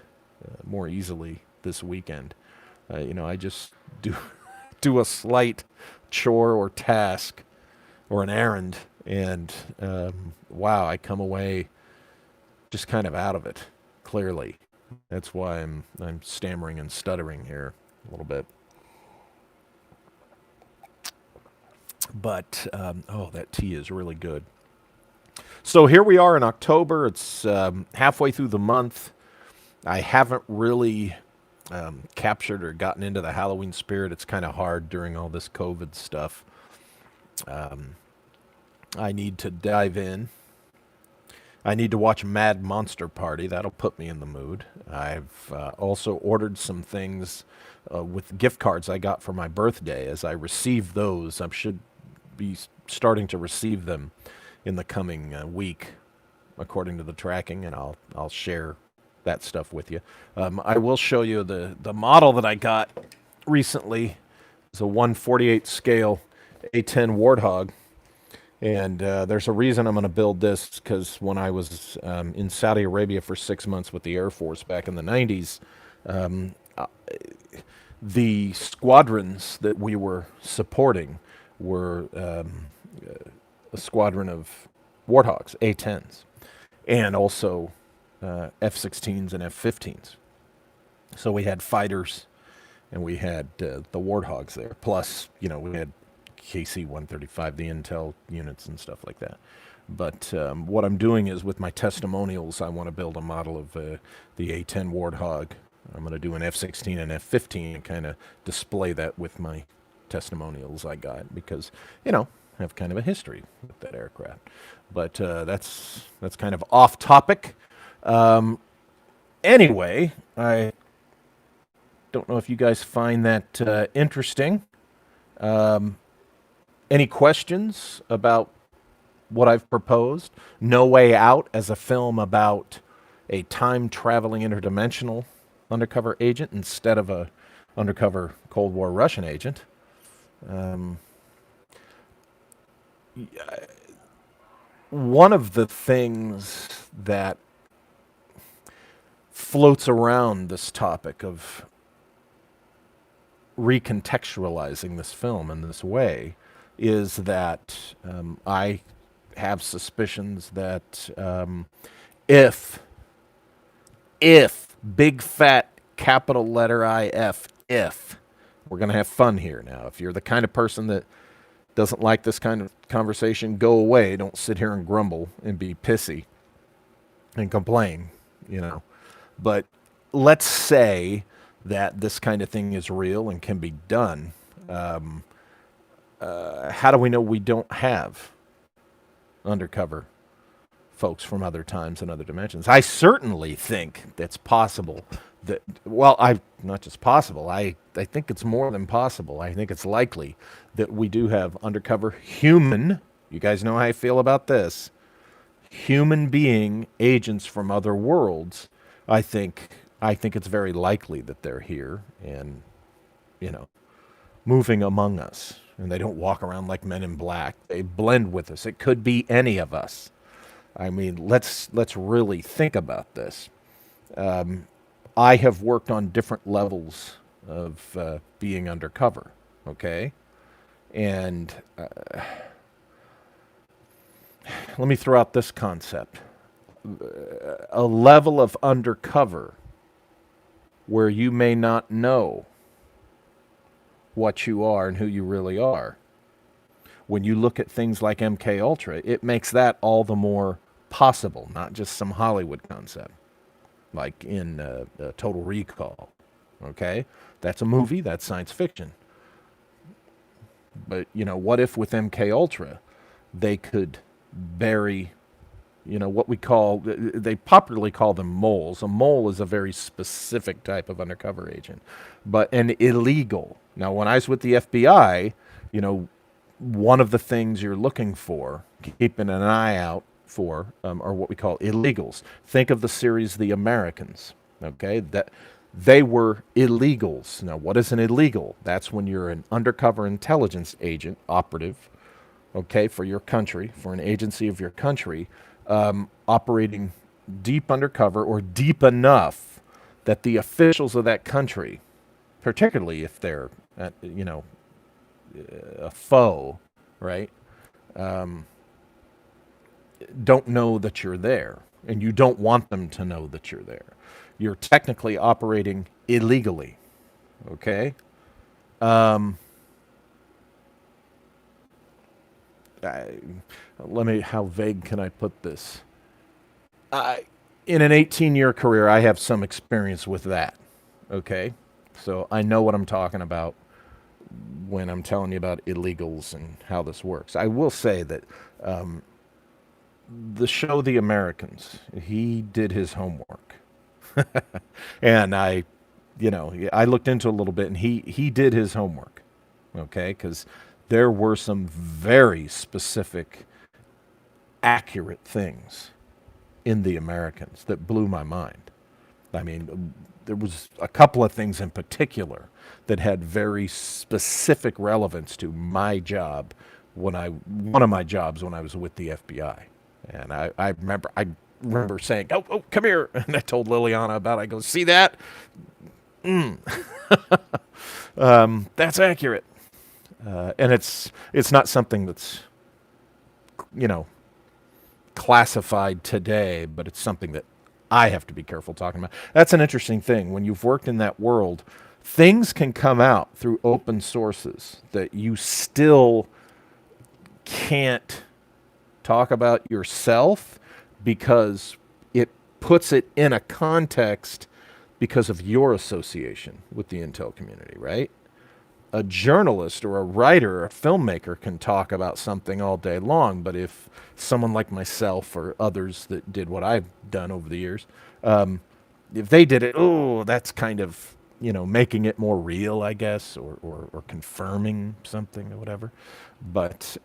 more easily this weekend. I just do a slight chore or task or an errand, and wow, I come away just kind of out of it, clearly. That's why I'm stammering and stuttering here a little bit. But that tea is really good. So here we are in October. It's halfway through the month. I haven't really captured or gotten into the Halloween spirit. It's kind of hard during all this COVID stuff. I need to dive in. I need to watch Mad Monster Party. That'll put me in the mood. I've also ordered some things with gift cards I got for my birthday. As I receive those, I should be starting to receive them in the coming week, according to the tracking, and I'll share that stuff with you. I will show you the model that I got recently. It's a 1/48 scale A10 Warthog. And there's a reason I'm going to build this, because when I was in Saudi Arabia for 6 months with the Air Force back in the 90s, um, uh, the squadrons that we were supporting were a squadron of Warthogs, A-10s, and also F-16s and F-15s. So we had fighters and we had the Warthogs there. Plus, we had KC-135, the Intel units and stuff like that. But what I'm doing is, with my testimonials, I want to build a model of the A-10 Warthog. I'm going to do an F-16 and F-15 and kind of display that with my testimonials I got, because, I have kind of a history with that aircraft. But that's kind of off topic. Anyway, I don't know if you guys find that interesting. Any questions about what I've proposed? No Way Out as a film about a time-traveling interdimensional undercover agent instead of a undercover Cold War Russian agent. One of the things that floats around this topic of recontextualizing this film in this way is that I have suspicions that if big fat capital letter if we're going to have fun here now. If you're the kind of person that doesn't like this kind of conversation, go away. Don't sit here and grumble and be pissy and complain, But let's say that this kind of thing is real and can be done. How do we know we don't have undercover folks from other times and other dimensions? I certainly think that's possible. Not just possible. I think it's more than possible. I think it's likely that we do have undercover human, you guys know how I feel about this, human being agents from other worlds. I think it's very likely that they're here and, moving among us. And they don't walk around like Men in Black. They blend with us. It could be any of us. I mean, let's really think about this. I have worked on different levels of being undercover, okay? And let me throw out this concept. A level of undercover where you may not know what you are and who you really are. When you look at things like MK Ultra, it makes that all the more possible, not just some Hollywood concept, like in Total Recall. Okay, that's a movie, that's science fiction. But what if with MK Ultra, they could bury, what they popularly call them moles. A mole is a very specific type of undercover agent, but an illegal. Now, when I was with the FBI, one of the things you're looking for, keeping an eye out for, are what we call illegals. Think of the series The Americans, okay? That they were illegals. Now, what is an illegal? That's when you're an undercover intelligence agent, operative, okay, for your country, for an agency of your country, operating deep undercover or deep enough that the officials of that country, particularly if they're, a foe, right, don't know that you're there, and you don't want them to know that you're there. You're technically operating illegally, okay? How vague can I put this? In an 18-year career, I have some experience with that, okay? So I know what I'm talking about when I'm telling you about illegals and how this works. I will say that the show The Americans, he did his homework. And I looked into a little bit, and he did his homework, okay? Because there were some very specific, accurate things in The Americans that blew my mind. I mean, there was a couple of things in particular that had very specific relevance to my job one of my jobs when I was with the FBI. And I remember saying, oh, come here. And I told Liliana about it. I go, see that? That's accurate. And it's not something that's, you know, classified today, but it's something that I have to be careful talking about. That's an interesting thing. When you've worked in that world, things can come out through open sources that you still can't talk about yourself because it puts it in a context because of your association with the intel community, right? A journalist or a writer or a filmmaker can talk about something all day long, but if someone like myself or others that did what I've done over the years, if they did it, oh, that's kind of, making it more real, I guess, or confirming something or whatever. But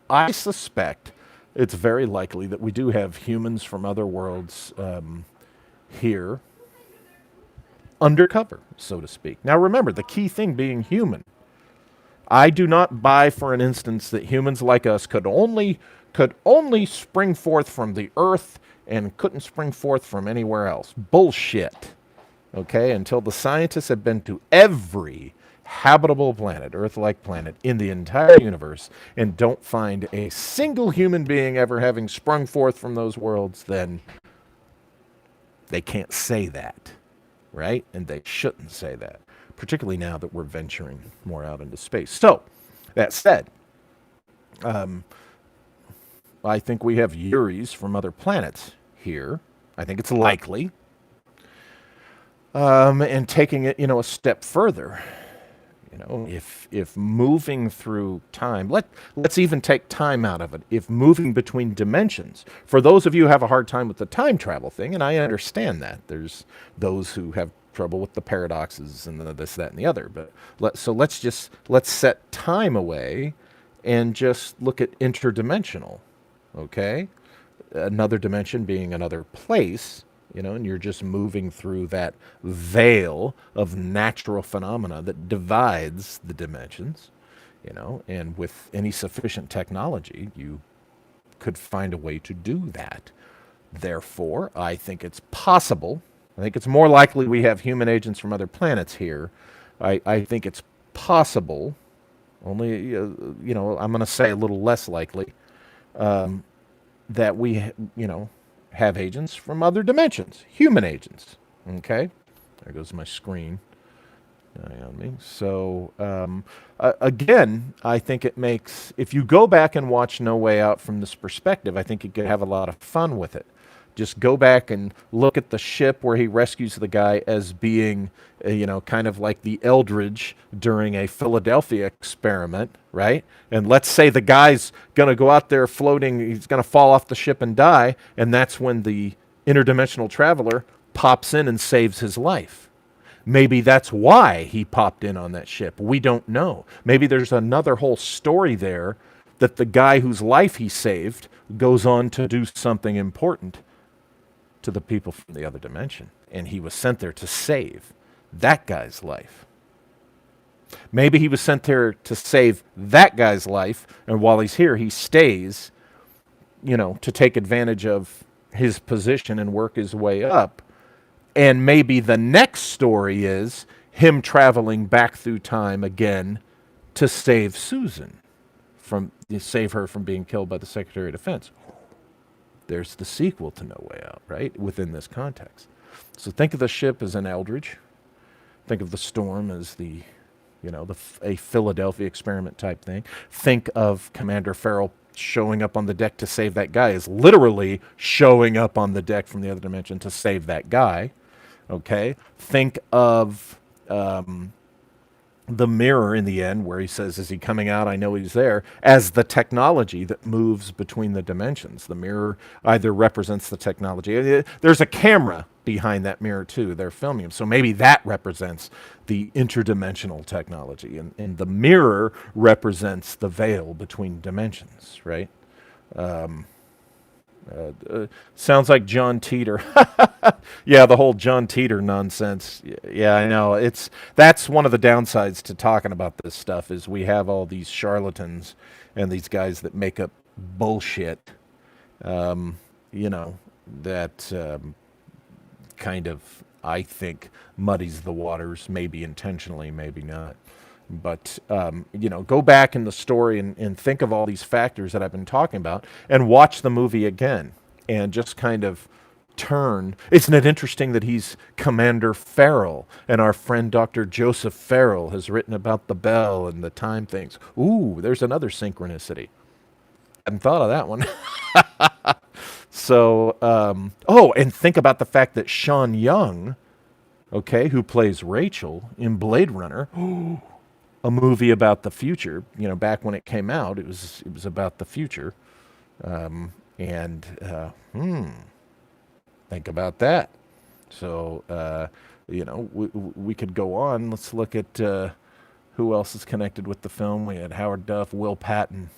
I suspect it's very likely that we do have humans from other worlds here undercover, so to speak. Now remember, the key thing being human. I do not buy for an instance that humans like us could only spring forth from the earth and couldn't spring forth from anywhere else. Bullshit. Okay? Until the scientists have been to every habitable planet, Earth-like planet, in the entire universe and don't find a single human being ever having sprung forth from those worlds, then they can't say that, right? And they shouldn't say that, particularly now that we're venturing more out into space. So, that said, I think we have Yuris from other planets here. I think it's likely. And taking it, a step further, if moving through time, let's even take time out of it. If moving between dimensions, for those of you who have a hard time with the time travel thing, and I understand that, there's those who have trouble with the paradoxes and this, that, and the other. But let's set time away and just look at interdimensional. Okay, another dimension being another place. And you're just moving through that veil of natural phenomena that divides the dimensions, and with any sufficient technology, you could find a way to do that. Therefore, I think it's possible. I think it's more likely we have human agents from other planets here. I think it's possible, only, I'm going to say a little less likely, that we, have agents from other dimensions, human agents. Okay, there goes my screen on me. So again, I think it makes, if you go back and watch No Way Out from this perspective, I think you could have a lot of fun with it. Just go back and look at the ship where he rescues the guy as being, kind of like the Eldridge during a Philadelphia experiment, right? And let's say the guy's going to go out there floating, he's going to fall off the ship and die, and that's when the interdimensional traveler pops in and saves his life. Maybe that's why he popped in on that ship. We don't know. Maybe there's another whole story there that the guy whose life he saved goes on to do something important to the people from the other dimension, and he was sent there to save that guy's life. Maybe he was sent there to save that guy's life, and while he's here, he stays, to take advantage of his position and work his way up. And maybe the next story is him traveling back through time again to save Susan, save her from being killed by the Secretary of Defense. There's the sequel to No Way Out, right, within this context. So think of the ship as an Eldridge. Think of the storm as a Philadelphia experiment type thing. Think of Commander Farrell showing up on the deck to save that guy as literally showing up on the deck from the other dimension to save that guy. Okay? Think of the mirror in the end, where he says, "Is he coming out? I know he's there," as the technology that moves between the dimensions. The mirror either represents the technology. There's a camera behind that mirror too. They're filming him, so maybe that represents the interdimensional technology, and the mirror represents the veil between dimensions, right? Sounds like John Teeter. Yeah, the whole John Teeter nonsense. Yeah, I know. That's one of the downsides to talking about this stuff is we have all these charlatans and these guys that make up bullshit. You know, that kind of, I think, muddies the waters, maybe intentionally, maybe not. But, go back in the story and think of all these factors that I've been talking about and watch the movie again and just kind of turn. Isn't it interesting that he's Commander Farrell and our friend Dr. Joseph Farrell has written about the bell and the time things? Ooh, there's another synchronicity. I hadn't thought of that one. So, and think about the fact that Sean Young, okay, who plays Rachel in Blade Runner, a movie about the future. Back when it came out, it was about the future, and think about that. So we could go on. Let's look at who else is connected with the film. We had Howard Duff, Will Patton.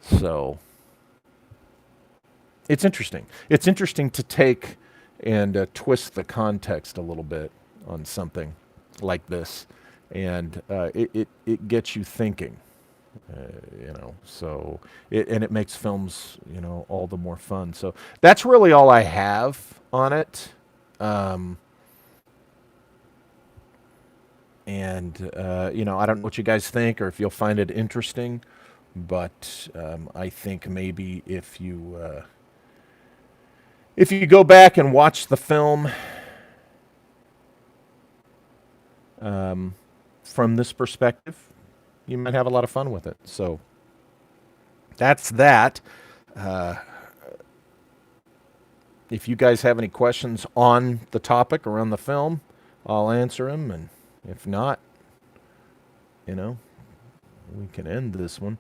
So it's interesting. It's interesting to take and twist the context a little bit on something like this, and it gets you thinking, so it makes films, all the more fun. So that's really all I have on it. I don't know what you guys think or if you'll find it interesting, but I think maybe if you go back and watch the film from this perspective, you might have a lot of fun with it. So that's that. If you guys have any questions on the topic or on the film, I'll answer them. And if not, we can end this one.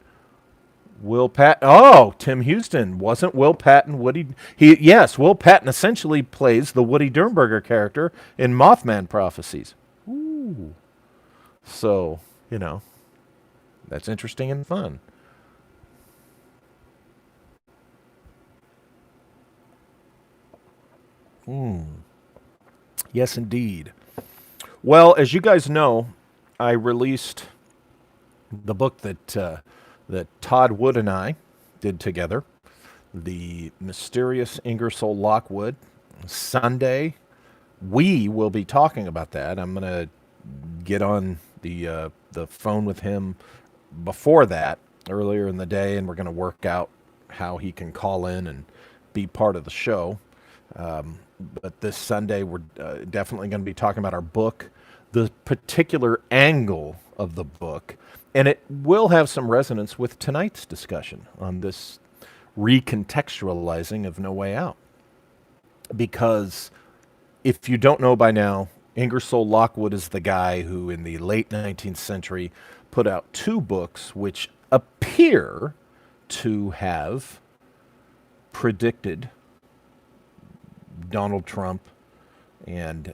Will Patton. Oh, Tim Houston. Wasn't Will Patton Woody? Yes, Will Patton essentially plays the Woody Durnberger character in Mothman Prophecies. Ooh. So, that's interesting and fun. Yes, indeed. Well, as you guys know, I released the book that Todd Wood and I did together, The Mysterious Ingersoll Lockwood. Sunday, we will be talking about that. I'm going to get on the phone with him before that, earlier in the day, and we're going to work out how he can call in and be part of the show. But this Sunday, we're definitely going to be talking about our book, the particular angle of the book, and it will have some resonance with tonight's discussion on this recontextualizing of No Way Out. Because if you don't know by now, Ingersoll Lockwood is the guy who in the late 19th century put out two books which appear to have predicted Donald Trump and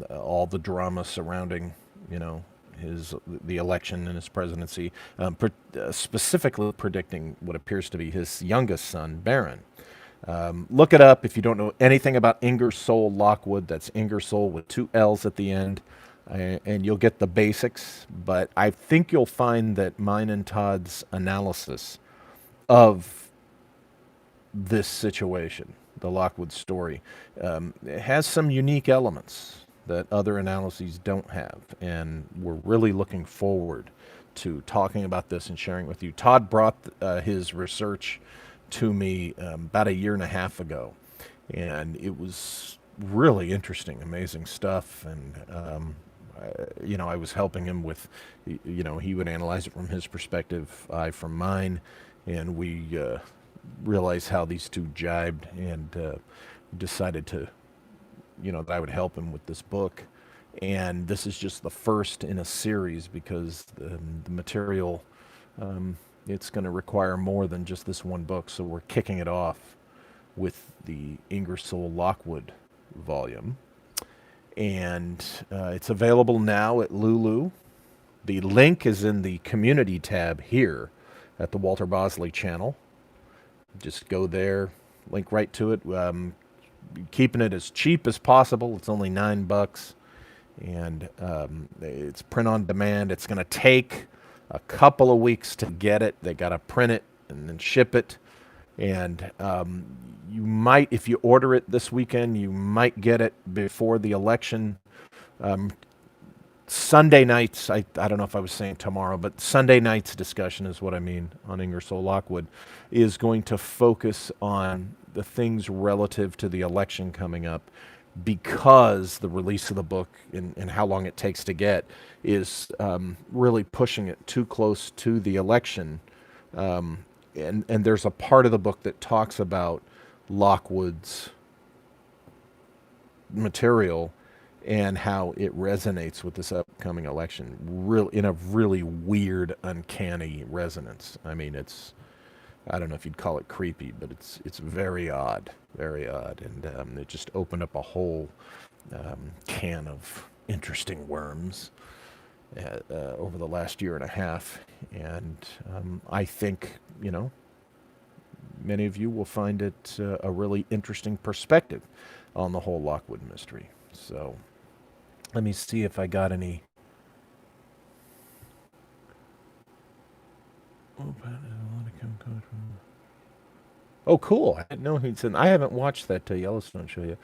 all the drama surrounding, the election and his presidency, specifically predicting what appears to be his youngest son, Barron. Look it up if you don't know anything about Ingersoll Lockwood. That's Ingersoll with two L's at the end, and you'll get the basics. But I think you'll find that mine and Todd's analysis of this situation, the Lockwood story, has some unique elements that other analyses don't have. And we're really looking forward to talking about this and sharing with you. Todd brought his research to me about a year and a half ago, and it was really interesting, amazing stuff. And I was helping him with, he would analyze it from his perspective, I from mine, and we realized how these two jibed and decided to that I would help him with this book. And this is just the first in a series because the material, it's going to require more than just this one book. So we're kicking it off with the Ingersoll Lockwood volume. And it's available now at Lulu. The link is in the community tab here at the Walter Bosley channel. Just go there, link right to it. Keeping it as cheap as possible. It's only $9, and it's print on demand. It's going to take a couple of weeks to get it. They got to print it and then ship it. And you might, if you order it this weekend, you might get it before the election. Sunday nights, I don't know if I was saying tomorrow, but Sunday night's discussion is what I mean on Ingersoll Lockwood, is going to focus on the things relative to the election coming up, because the release of the book and how long it takes to get is really pushing it too close to the election. And there's a part of the book that talks about Lockwood's material and how it resonates with this upcoming election, in a really weird, uncanny resonance. I mean, I don't know if you'd call it creepy, but it's very odd, and it just opened up a whole can of interesting worms over the last year and a half, and I think many of you will find it a really interesting perspective on the whole Lockwood mystery. So let me see if I got any. Oh, cool. I didn't know he'd said. I haven't watched that Yellowstone show yet.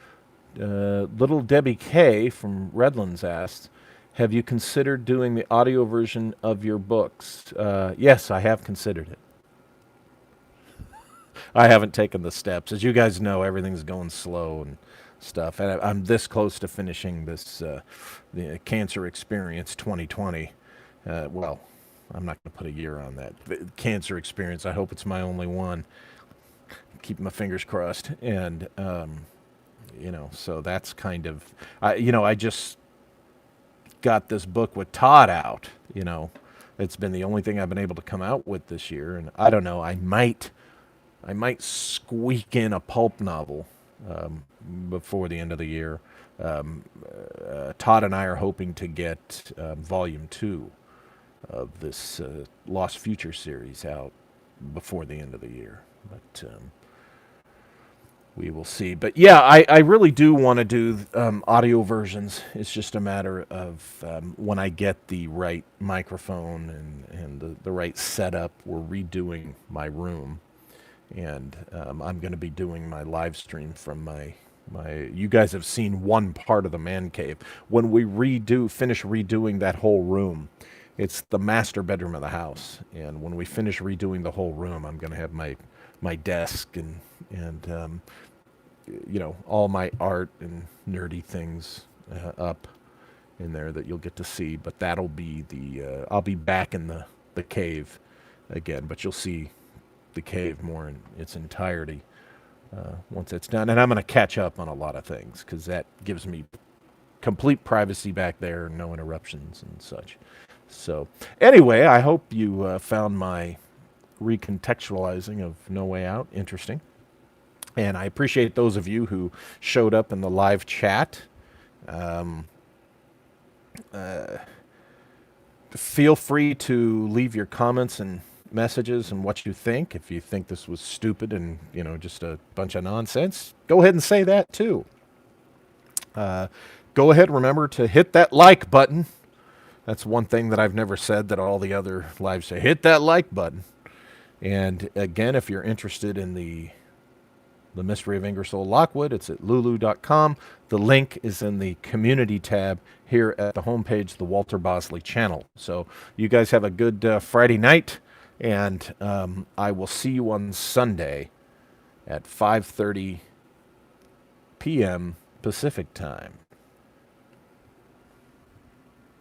Little Debbie K from Redlands asked, have you considered doing the audio version of your books? Yes, I have considered it. I haven't taken the steps. As you guys know, everything's going slow and stuff. And I'm this close to finishing this the Cancer Experience 2020. Well, I'm not going to put a year on that. The Cancer Experience, I hope it's my only one. Keep my fingers crossed. And, so that's kind of, I just got this book with Todd out. It's been the only thing I've been able to come out with this year. And I don't know, I might squeak in a pulp novel before the end of the year. Todd and I are hoping to get volume 2 of this Lost Future series out before the end of the year. But we will see. But yeah, I really do want to do audio versions. It's just a matter of when I get the right microphone and the right setup. We're redoing my room. And I'm going to be doing my live stream from my. You guys have seen one part of the man cave. When we finish redoing that whole room, it's the master bedroom of the house. And when we finish redoing the whole room, I'm going to have my desk and all my art and nerdy things up in there that you'll get to see. But that'll be I'll be back in the cave again, but you'll see the cave more in its entirety once it's done. And I'm going to catch up on a lot of things because that gives me complete privacy back there, no interruptions and such. So anyway, I hope you found my recontextualizing of No Way Out interesting. And I appreciate those of you who showed up in the live chat. Feel free to leave your comments and messages and what you think. If you think this was stupid and just a bunch of nonsense, go ahead and say that too. Go ahead, remember to hit that like button. That's one thing that I've never said that all the other lives say. Hit that like button. And again, if you're interested in the Mystery of Ingersoll Lockwood, it's at lulu.com. The link is in the community tab here at the homepage, the Walter Bosley channel. So you guys have a good Friday night. And I will see you on Sunday at 5:30 p.m. Pacific time.